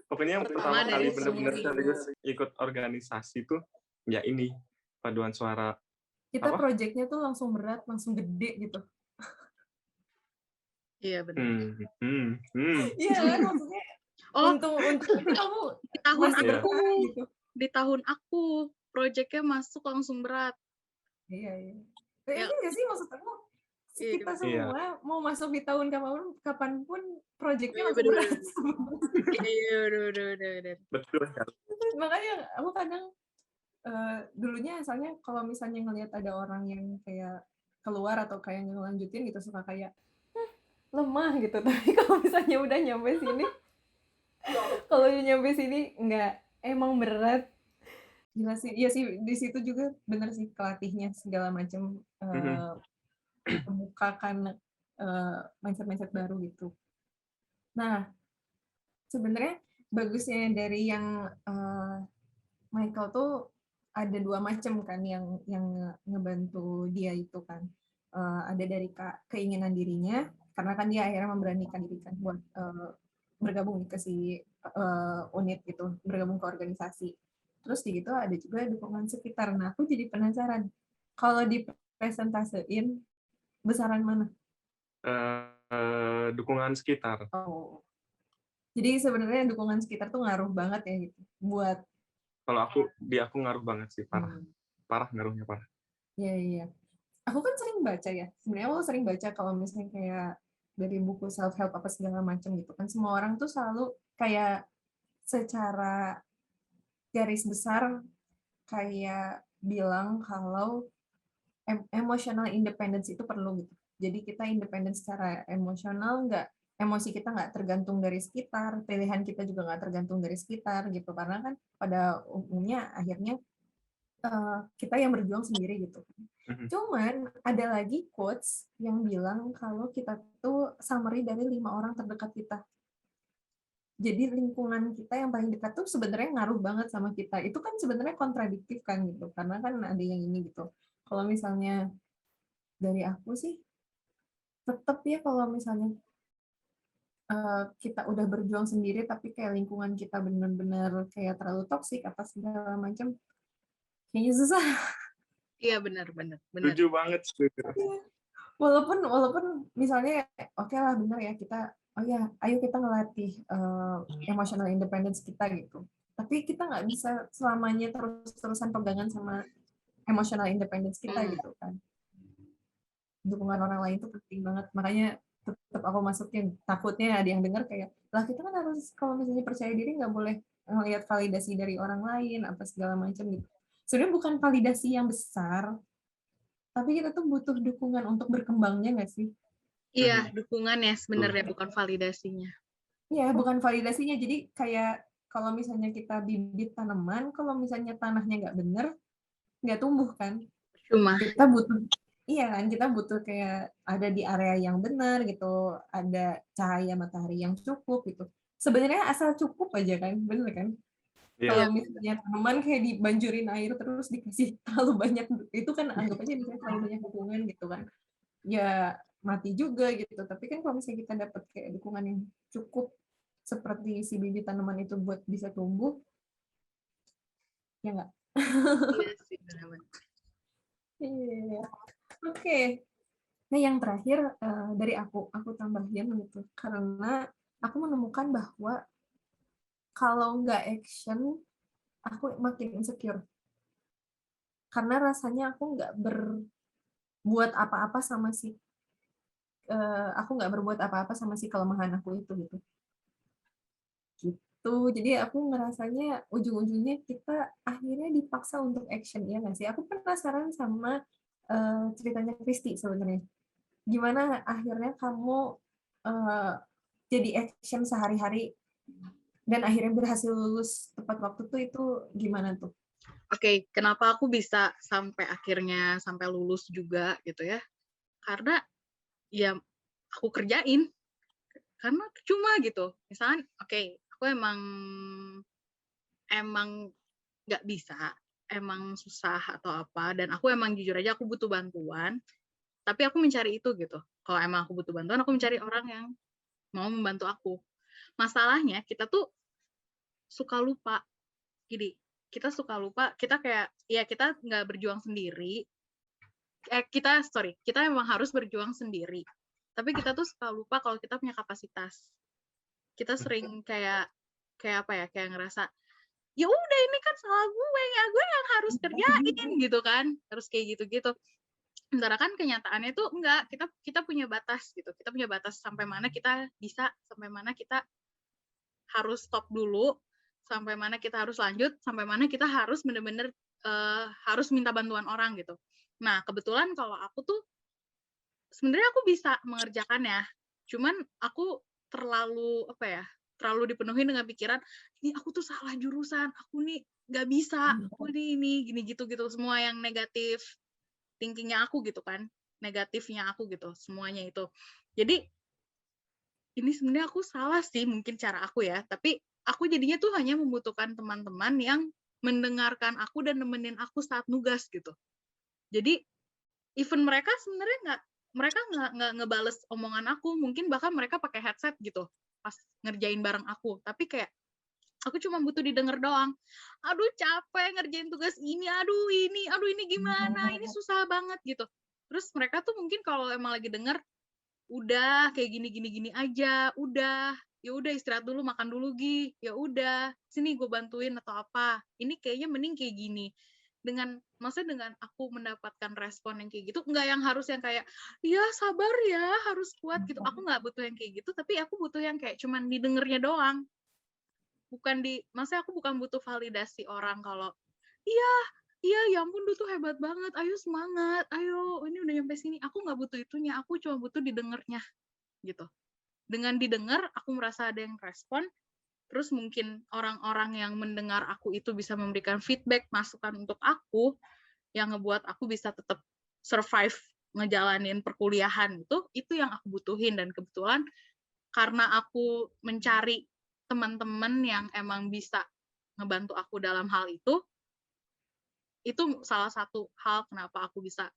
S2: Pokoknya yang pertama
S3: Pertama
S2: kali
S3: dari
S2: benar-benar
S3: seumur
S2: serius ikut organisasi tuh ya ini, paduan suara.
S4: Kita
S2: Apa?
S4: proyeknya tuh langsung berat, langsung gede gitu.
S3: Iya benar.
S4: Iya kan, maksudnya
S3: Oh,
S4: untuk itu kamu
S3: di tahun
S4: masih
S2: Iya.
S3: aku,
S4: bertahan gitu.
S3: di tahun aku proyeknya masuk langsung berat.
S4: Iya.
S3: Ya.
S4: Ini nggak sih maksud aku,
S3: Iya,
S4: kita
S2: Iya.
S4: semua mau masuk di tahun kapanpun proyeknya
S3: Iya,
S4: langsung
S3: bener.
S4: berat.
S3: Iya, udah.
S2: Betul kan?
S4: Makanya aku kadang dulunya asalnya kalau misalnya ngelihat ada orang yang kayak keluar atau kayak ngelanjutin gitu, suka kayak
S1: lemah gitu. Tapi kalau misalnya udah nyampe sini, nggak, emang berat.
S4: gila sih. Iya sih, di situ juga bener sih, kelatihnya segala macam, membukakan mindset-mindset baru gitu. Nah, sebenarnya bagusnya dari yang Michael tuh ada dua macam kan yang ngebantu dia itu kan. Ada dari keinginan dirinya, karena kan dia akhirnya memberanikan diri kan buat bergabung ke si unit gitu, bergabung ke organisasi. Terus di gitu ada juga dukungan sekitar. Nah, aku jadi penasaran, kalau dipresentasein besaran mana?
S2: Dukungan sekitar.
S4: Oh. Jadi sebenarnya dukungan sekitar tuh ngaruh banget ya gitu buat
S2: Kalau aku ngaruh banget sih, parah ngaruhnya parah.
S4: Iya. Aku kan sering baca ya. Sebenarnya aku sering baca kalau misalnya kayak dari buku self help apa segala macam gitu kan. Semua orang tuh selalu kayak secara garis besar kayak bilang kalau emotional independence itu perlu gitu. Jadi kita independen secara emosional, emosi kita nggak tergantung dari sekitar, pilihan kita juga nggak tergantung dari sekitar gitu. Karena kan pada umumnya akhirnya kita yang berjuang sendiri gitu. Cuman ada lagi quotes yang bilang kalau kita tuh summary dari 5 orang terdekat kita. Jadi lingkungan kita yang paling dekat tuh sebenarnya ngaruh banget sama kita. Itu kan sebenarnya kontradiktif kan gitu. Karena kan ada yang ini gitu. Kalau misalnya dari aku sih tetap ya kalau misalnya kita udah berjuang sendiri tapi kayak lingkungan kita benar-benar kayak terlalu toksik apa segala macam, kayaknya susah.
S3: Iya benar.
S2: Setuju banget.
S4: Walaupun misalnya oke lah benar ya kita ayo kita ngelatih emotional independence kita gitu. Tapi kita nggak bisa selamanya terus-terusan pegangan sama emotional independence kita gitu kan. Dukungan orang lain itu penting banget. Makanya tetap aku masukin. Takutnya ada yang dengar kayak, lah kita kan harus kalau misalnya percaya diri nggak boleh ngelihat validasi dari orang lain apa segala macam gitu. Sebenarnya bukan validasi yang besar, tapi kita tuh butuh dukungan untuk berkembangnya nggak sih?
S3: Iya, dukungan ya sebenarnya, bukan validasinya.
S4: Iya, bukan validasinya. Jadi kayak kalau misalnya kita bibit tanaman, kalau misalnya tanahnya nggak bener, nggak tumbuh kan?
S3: Cuma
S4: Kita butuh, iya kan? Kita butuh kayak ada di area yang benar gitu, ada cahaya matahari yang cukup gitu. Sebenarnya asal cukup aja kan, bener kan? Kalau misalnya tanaman kayak dibanjurin air terus dikasih terlalu banyak, itu kan anggap aja misalnya terlalu banyak dukungan gitu kan. Ya mati juga gitu. Tapi kan kalau misalnya kita dapat kayak dukungan yang cukup seperti si bibit tanaman itu buat bisa tumbuh, ya nggak?
S3: iya sih benar.
S4: Iya. Oke. Nah yang terakhir dari aku tambahin gitu. Karena aku menemukan bahwa kalau nggak action, aku makin insecure. Karena rasanya aku nggak berbuat apa-apa sama si aku nggak berbuat apa-apa sama si kelemahan aku itu gitu. Gitu. Jadi aku ngerasanya ujung-ujungnya kita akhirnya dipaksa untuk action, ya nggak sih? Aku penasaran sama ceritanya Kristi sebenarnya. Gimana akhirnya kamu jadi action sehari-hari dan akhirnya berhasil lulus tepat waktu tuh, itu gimana tuh?
S3: Oke, kenapa aku bisa sampai akhirnya sampai lulus juga gitu ya? Karena ya aku kerjain. Karena cuma gitu. Misalkan aku emang nggak bisa, emang susah atau apa, dan aku emang jujur aja aku butuh bantuan, tapi aku mencari itu gitu. Kalau emang aku butuh bantuan, aku mencari orang yang mau membantu aku. Masalahnya kita tuh suka lupa. Gini, kita suka lupa, kita kayak, ya kita nggak berjuang sendiri, kita memang harus berjuang sendiri. Tapi kita tuh suka lupa kalau kita punya kapasitas. Kita sering kayak apa ya, kayak ngerasa, ya udah ini kan salah gue yang harus kerjain gitu kan, harus kayak gitu-gitu. Sementara kan kenyataannya tuh enggak, kita punya batas gitu, kita punya batas sampai mana kita bisa, sampai mana kita harus stop dulu, sampai mana kita harus lanjut, sampai mana kita harus bener-bener harus minta bantuan orang gitu. Nah kebetulan kalau aku tuh sebenarnya aku bisa mengerjakannya, cuman aku terlalu dipenuhi dengan pikiran, ini aku tuh salah jurusan, aku nih nggak bisa, aku ini gini gitu semua yang negatif thinkingnya aku gitu kan, negatifnya aku gitu, semuanya itu. Jadi ini sebenarnya aku salah sih mungkin cara aku ya, tapi aku jadinya tuh hanya membutuhkan teman-teman yang mendengarkan aku dan nemenin aku saat nugas gitu. Jadi even mereka sebenarnya nggak ngebales omongan aku, mungkin bahkan mereka pakai headset gitu pas ngerjain bareng aku, tapi kayak aku cuma butuh didengar doang. Aduh capek ngerjain tugas ini, aduh ini gimana, ini susah banget gitu. Terus mereka tuh mungkin kalau emang lagi denger, udah kayak gini aja, udah ya udah istirahat dulu, makan dulu Gi, ya udah sini gue bantuin atau apa, ini kayaknya mending kayak gini. Maksudnya dengan aku mendapatkan respon yang kayak gitu, nggak yang harus yang kayak ya sabar ya harus kuat gitu, aku nggak butuh yang kayak gitu, tapi aku butuh yang kayak cuman didengarnya doang, maksudnya aku bukan butuh validasi orang kalau iya iya ya ampun lu tuh hebat banget, ayo semangat, ayo ini udah nyampe sini, aku nggak butuh itunya, aku cuma butuh didengarnya gitu. Dengan didengar aku merasa ada yang respon, terus mungkin orang-orang yang mendengar aku itu bisa memberikan feedback, masukan untuk aku yang ngebuat aku bisa tetap survive ngejalanin perkuliahan, itu yang aku butuhin. Dan kebetulan karena aku mencari teman-teman yang emang bisa ngebantu aku dalam hal itu salah satu hal kenapa aku bisa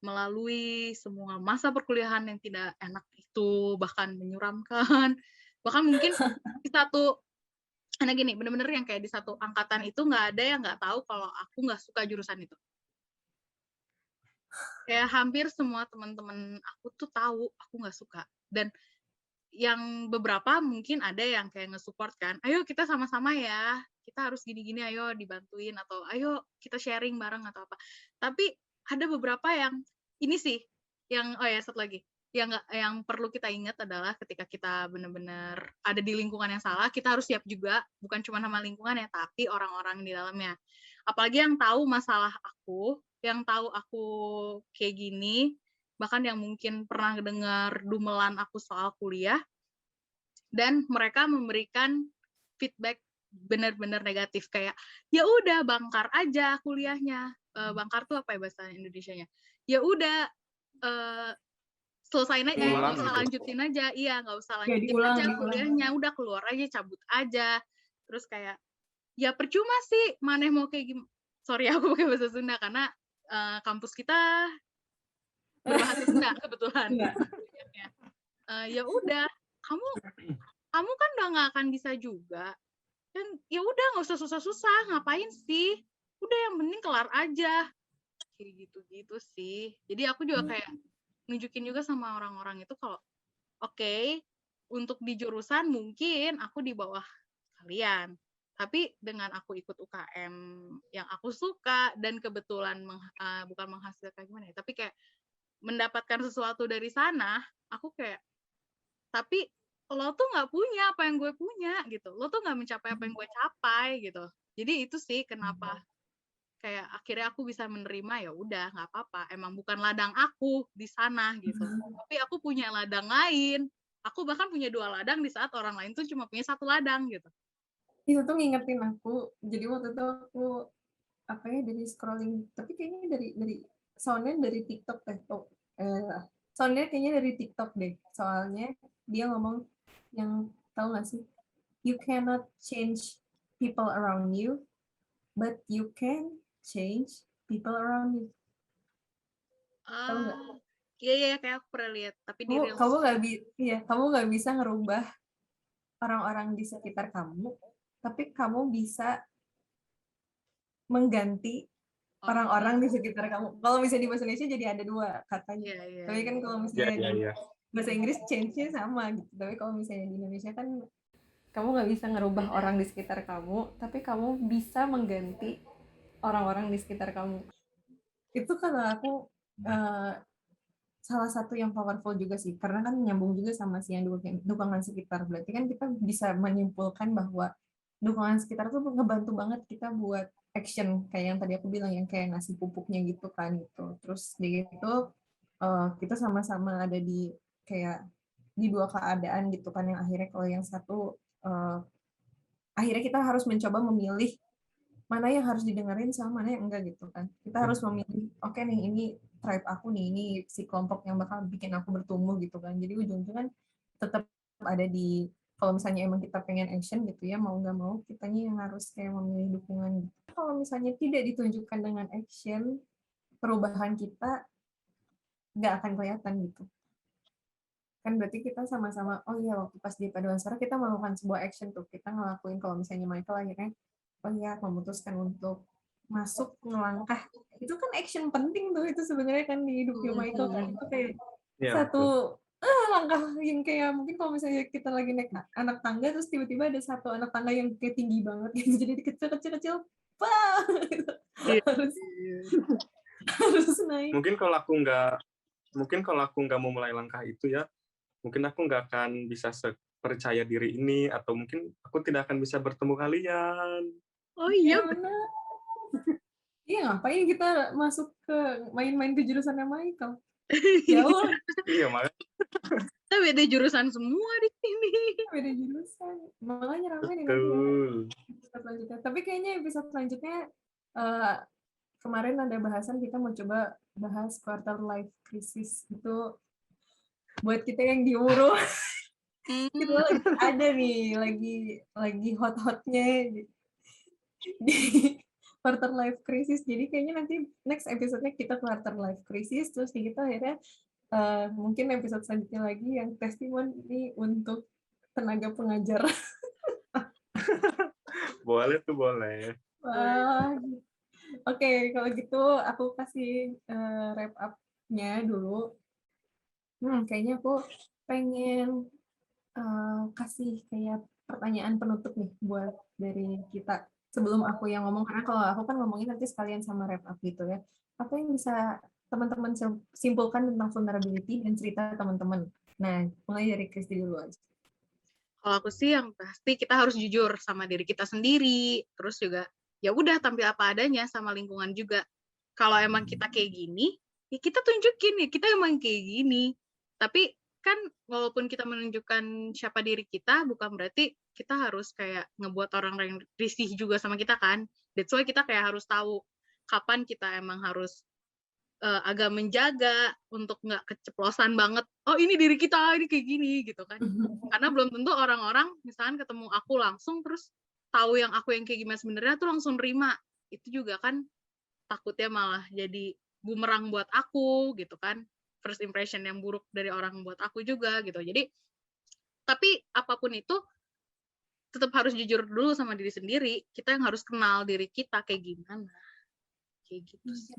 S3: melalui semua masa perkuliahan yang tidak enak itu, bahkan menyeramkan, bahkan mungkin di satu, karena gini, bener-bener yang kayak di satu angkatan itu nggak ada yang nggak tahu kalau aku nggak suka jurusan itu. Kayak hampir semua teman-teman aku tuh tahu aku nggak suka. Dan yang beberapa mungkin ada yang kayak nge-support kan, ayo kita sama-sama ya, kita harus gini-gini, ayo dibantuin, atau ayo kita sharing bareng atau apa. Tapi ada beberapa yang ini sih, yang satu lagi, yang perlu kita ingat adalah ketika kita benar-benar ada di lingkungan yang salah, kita harus siap juga, bukan cuma sama lingkungan ya, tapi orang-orang di dalamnya. Apalagi yang tahu masalah aku, yang tahu aku kayak gini, bahkan yang mungkin pernah dengar dumelan aku soal kuliah, dan mereka memberikan feedback benar-benar negatif, kayak ya udah bangkar aja kuliahnya. Bangkar tuh apa ya bahasa Indonesianya, ya udah selesain aja,
S2: Diulang
S3: nggak usah
S2: gitu.
S3: lanjutin aja, nggak usah
S4: Ya,
S3: lanjutin
S4: diulang.
S3: aja kuliahnya, udah keluar aja, cabut aja. Terus kayak ya percuma sih, maneh mau kayak gimana, sorry aku pakai bahasa Sunda karena kampus kita berbahasa Sunda kebetulan.
S4: Iya.
S3: Ya udah, kamu kan udah nggak akan bisa juga, dan ya udah nggak usah susah-susah, ngapain sih, udah yang penting kelar aja, kayak gitu-gitu sih. Jadi aku juga kayak nunjukin juga sama orang-orang itu kalau oke, untuk di jurusan mungkin aku di bawah kalian, tapi dengan aku ikut UKM yang aku suka dan kebetulan bukan menghasilkan gimana ya, tapi kayak mendapatkan sesuatu dari sana, aku kayak, tapi lo tuh nggak punya apa yang gue punya gitu, lo tuh nggak mencapai apa yang gue capai gitu. Jadi itu sih kenapa kayak akhirnya aku bisa menerima, ya udah nggak apa-apa, emang bukan ladang aku di sana gitu, tapi aku punya ladang lain, aku bahkan punya 2 ladang di saat orang lain tuh cuma punya 1 ladang gitu.
S4: Itu tuh ngingetin aku. Jadi waktu itu aku dari scrolling, tapi kayaknya dari soundnya dari TikTok deh. Soundnya kayaknya dari TikTok deh. Soalnya dia ngomong yang, tahu nggak sih? You cannot change people around you, but you can change people around you. Tahu nggak?
S3: Iya kayak aku pernah lihat, tapi di reels.
S4: Kamu nggak bisa ngerubah orang-orang di sekitar kamu, tapi kamu bisa mengganti orang-orang di sekitar kamu. Kalau misalnya di bahasa Indonesia jadi ada 2 katanya. Tapi kan kalau misalnya di bahasa Inggris change-nya sama gitu. Tapi kalau misalnya di Indonesia kan
S1: Kamu nggak bisa ngerubah orang di sekitar kamu, tapi kamu bisa mengganti orang-orang di sekitar kamu.
S4: itu kalau aku salah satu yang powerful juga sih, karena kan nyambung juga sama si yang dukungan sekitar. Berarti kan kita bisa menyimpulkan bahwa dukungan sekitar tuh ngebantu banget kita buat action, kayak yang tadi aku bilang, yang kayak ngasih pupuknya gitu kan gitu. Terus di gitu kita sama-sama ada di kayak di 2 keadaan gitu kan, yang akhirnya kalau yang satu akhirnya kita harus mencoba memilih mana yang harus didengerin sama mana yang enggak gitu kan. Kita harus memilih, oke nih ini tribe aku nih, ini si kelompok yang bakal bikin aku bertumbuh gitu kan. Jadi ujung-ujungnya kan tetap ada di, kalau misalnya emang kita pengen action gitu ya, mau nggak mau kitanya yang harus kayak memilih dukungan. Kalau misalnya tidak ditunjukkan dengan action, perubahan kita nggak akan kelihatan gitu. Kan berarti kita sama-sama, oh iya waktu pas di paduan suara kita melakukan sebuah action tuh, kita ngelakuin, kalau misalnya Michael akhirnya oh iya memutuskan untuk masuk ngelangkah itu kan action penting tuh itu sebenarnya kan di hidupnya Michael kan itu kayak
S2: Iya,
S4: satu
S2: betul.
S4: langkah yang kayak mungkin kalau misalnya kita lagi naik anak tangga terus tiba-tiba ada satu anak tangga yang kayak tinggi banget gitu jadi kecil gitu.
S3: Iya.
S4: harus naik.
S2: Mungkin kalau aku nggak mau mulai langkah itu ya, mungkin aku nggak akan bisa percaya diri ini, atau mungkin aku tidak akan bisa bertemu kalian.
S3: Oh iya,
S4: benar. Iya, ngapain kita masuk ke main-main ke jurusannya Michael? Jauh,
S2: Iya, makanya
S3: kita beda jurusan semua di sini.
S4: beda jurusan. Makanya ramai nih nanti ya
S2: betul.
S4: episode selanjutnya. Tapi kayaknya episode selanjutnya eh, kemarin ada bahasan kita mau coba bahas quarter life crisis itu buat kita yang di umur kita lagi ada nih lagi hot-hotnya di quarter life crisis. Jadi kayaknya nanti next episode-nya kita quarter life crisis terus kita akhirnya mungkin episode selanjutnya lagi yang testimoni untuk tenaga pengajar.
S2: Boleh tuh, boleh.
S4: Wah, Oke, kalau gitu aku kasih wrap up-nya dulu. Kayaknya aku pengen kasih kayak pertanyaan penutup nih buat dari kita. Sebelum aku yang ngomong, karena kalau aku kan ngomongin nanti sekalian sama wrap up gitu ya. Apa yang bisa teman-teman simpulkan tentang vulnerability dan cerita teman-teman? Nah, mulai dari Kristi dulu aja.
S3: Kalau aku sih yang pasti kita harus jujur sama diri kita sendiri, terus juga ya udah tampil apa adanya sama lingkungan juga. Kalau emang kita kayak gini, ya kita tunjukin ya kita emang kayak gini. Tapi kan walaupun kita menunjukkan siapa diri kita, bukan berarti kita harus kayak ngebuat orang yang risih juga sama kita kan. That's why kita kayak harus tahu kapan kita emang harus agak menjaga untuk nggak keceplosan banget. Oh ini diri kita, ini kayak gini gitu kan. Karena belum tentu orang-orang misalkan ketemu aku langsung terus tahu yang aku yang kayak gimana sebenarnya tuh langsung nerima. Itu juga kan takutnya malah jadi bumerang buat aku gitu kan. First impression yang buruk dari orang buat aku juga gitu. Jadi tapi apapun itu tetap harus jujur dulu sama diri sendiri. Kita yang harus kenal diri kita kayak gimana. Kayak gitu sih.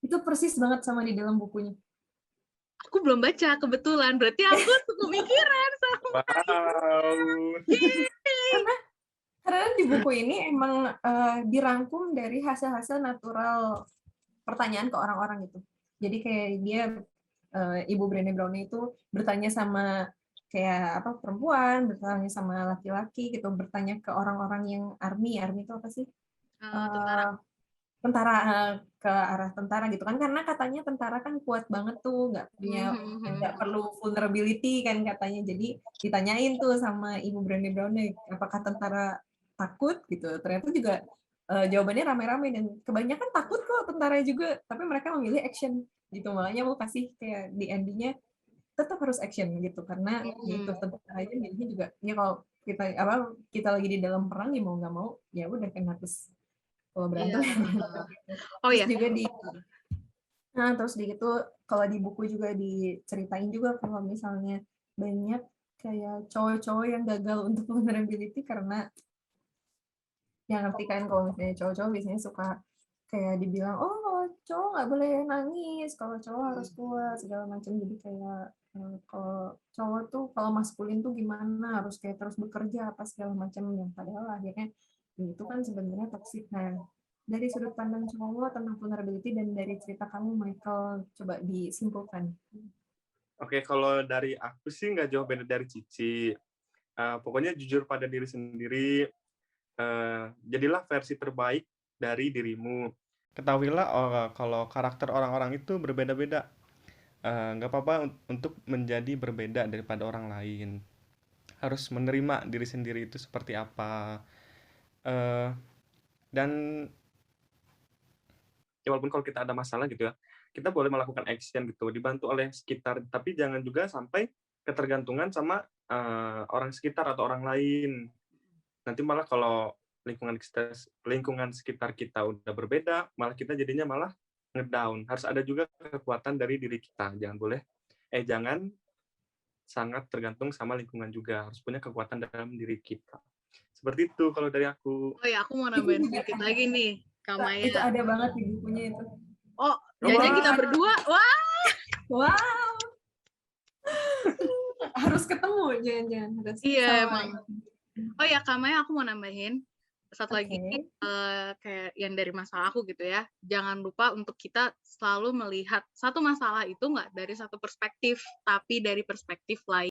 S4: Itu persis banget sama di dalam bukunya.
S3: Aku belum baca kebetulan, berarti aku sepemikiran sama.
S2: Wow.
S4: Karena di buku ini emang dirangkum dari hasil-hasil natural pertanyaan ke orang-orang gitu. Jadi kayak dia Ibu Brené Brown itu bertanya sama kayak apa perempuan, bertanya sama laki-laki gitu, bertanya ke orang-orang yang army itu apa sih? Tentara ke arah tentara gitu kan karena katanya tentara kan kuat banget tuh nggak perlu vulnerability kan katanya jadi ditanyain tuh sama Ibu Brené Brown apakah tentara takut gitu ternyata juga jawabannya rame-rame dan kebanyakan takut kok tentara juga tapi mereka memilih action gitu makanya mau kasih kayak di endingnya tetap harus action gitu karena ya itu tentara aja jadinya juga ya kalau kita lagi di dalam perang ya mau nggak mau ya udah kan harus kalau berantem
S3: Oh
S4: terus
S3: ya.
S4: juga terus di itu kalau di buku juga diceritain juga kalau misalnya banyak kayak cowok-cowok yang gagal untuk vulnerability karena yang ngerti kan kalau misalnya cowok-cowok biasanya suka kayak dibilang oh cowok nggak boleh nangis kalau cowok harus kuat segala macam jadi kayak kalau cowok tuh kalau maskulin tuh gimana harus kayak terus bekerja apa segala macam yang padahal akhirnya itu kan sebenarnya toksik. Nah dari sudut pandang cowok tentang vulnerability dan dari cerita kamu Michael coba disimpulkan.
S2: Oke, kalau dari aku sih nggak jauh beda dari Cici. Pokoknya jujur pada diri sendiri, jadilah versi terbaik dari dirimu. Ketahuilah kalau karakter orang-orang itu berbeda-beda. Nggak apa-apa untuk menjadi berbeda daripada orang lain. Harus menerima diri sendiri itu seperti apa. Dan ya walaupun kalau kita ada masalah gitu ya, kita boleh melakukan action gitu, dibantu oleh sekitar, tapi jangan juga sampai ketergantungan sama orang sekitar atau orang lain. Nanti malah kalau lingkungan sekitar kita udah berbeda, malah kita jadinya malah ngedown. Harus ada juga kekuatan dari diri kita. Jangan sangat tergantung sama lingkungan juga. Harus punya kekuatan dalam diri kita. Seperti itu kalau dari aku.
S3: Oh ya, aku mau nambahin sedikit lagi nih. Kamaya.
S4: Itu ada banget di bukunya itu.
S3: Oh, jangan kita berdua. Wah,
S4: Wow. Harus ketemu, jangan harus
S3: iya
S4: sama.
S3: emang. Oh ya, Kamaya, aku mau nambahin satu lagi
S4: Oke.
S3: kayak yang dari masalah aku gitu ya. Jangan lupa untuk kita selalu melihat satu masalah itu nggak dari satu perspektif, tapi dari perspektif lain.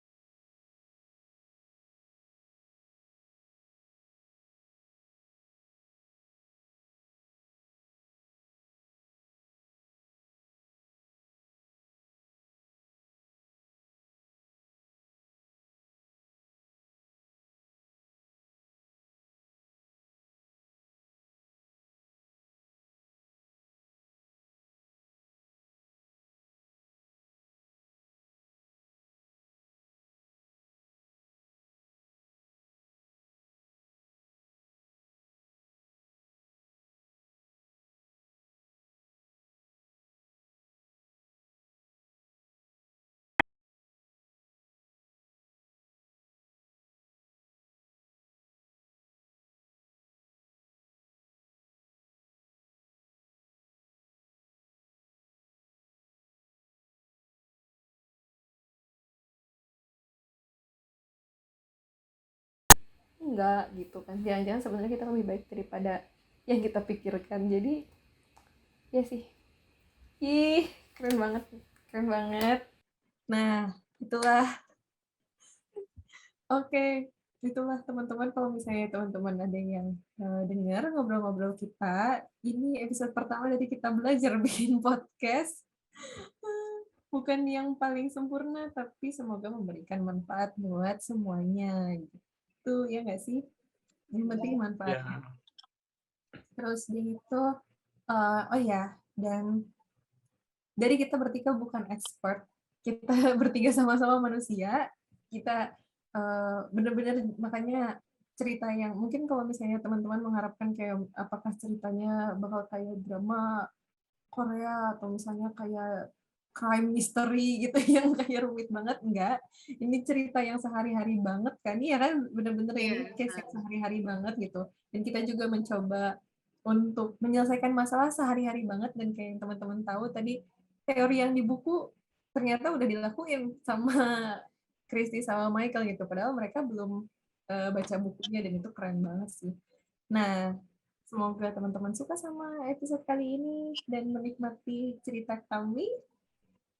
S1: Enggak gitu kan, jangan-jangan sebenarnya kita lebih baik daripada yang kita pikirkan. Jadi ya sih, ih keren banget.
S4: Nah, itulah. Oke, itulah teman-teman, kalau misalnya teman-teman ada yang dengar ngobrol-ngobrol kita, ini episode pertama dari kita belajar bikin podcast. Bukan yang paling sempurna, tapi semoga memberikan manfaat buat semuanya. Gitu, ya nggak sih? Yang penting manfaat.
S2: Ya.
S4: Terus dia itu, oh ya, dan dari kita bertiga bukan expert, kita bertiga sama-sama manusia, kita benar-benar, makanya cerita yang mungkin kalau misalnya teman-teman mengharapkan kayak apakah ceritanya bakal kayak drama Korea atau misalnya kayak crime mystery gitu yang kayak rumit banget, enggak. Ini cerita yang sehari-hari banget kan, iya kan, bener-bener ini
S3: Iya.
S4: case yang sehari-hari banget gitu. Dan kita juga mencoba untuk menyelesaikan masalah sehari-hari banget, dan kayak yang teman-teman tahu tadi, teori yang di buku ternyata udah dilakuin sama Christy sama Michael gitu, padahal mereka belum baca bukunya, dan itu keren banget sih. Nah, semoga teman-teman suka sama episode kali ini dan menikmati cerita kami.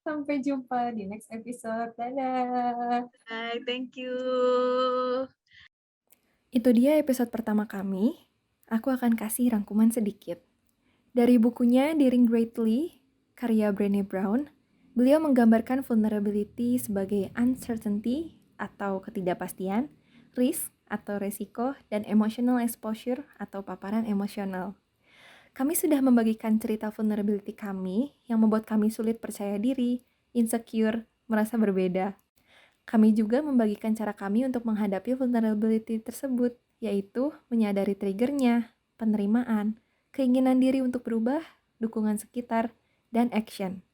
S4: Sampai jumpa di next episode. Dadah!
S3: Bye, thank you.
S1: Itu dia episode pertama kami. Aku akan kasih rangkuman sedikit. Dari bukunya Daring Greatly, karya Brené Brown, beliau menggambarkan vulnerability sebagai uncertainty atau ketidakpastian, risk atau resiko, dan emotional exposure atau paparan emosional. Kami sudah membagikan cerita vulnerability kami yang membuat kami sulit percaya diri, insecure, merasa berbeda. Kami juga membagikan cara kami untuk menghadapi vulnerability tersebut, yaitu menyadari triggernya, penerimaan, keinginan diri untuk berubah, dukungan sekitar, dan action.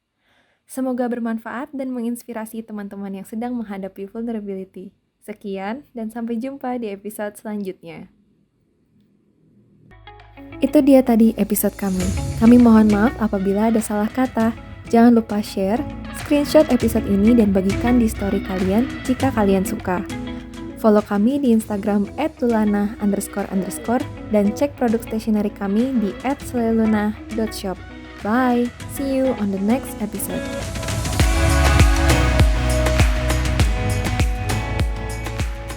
S1: Semoga bermanfaat dan menginspirasi teman-teman yang sedang menghadapi vulnerability. Sekian, dan sampai jumpa di episode selanjutnya. Itu dia tadi episode kami. Kami mohon maaf apabila ada salah kata. Jangan lupa share, screenshot episode ini dan bagikan di story kalian jika kalian suka. Follow kami di Instagram @lulana__ dan cek produk stationery kami di @seleluna.shop. Bye, see you on the next episode.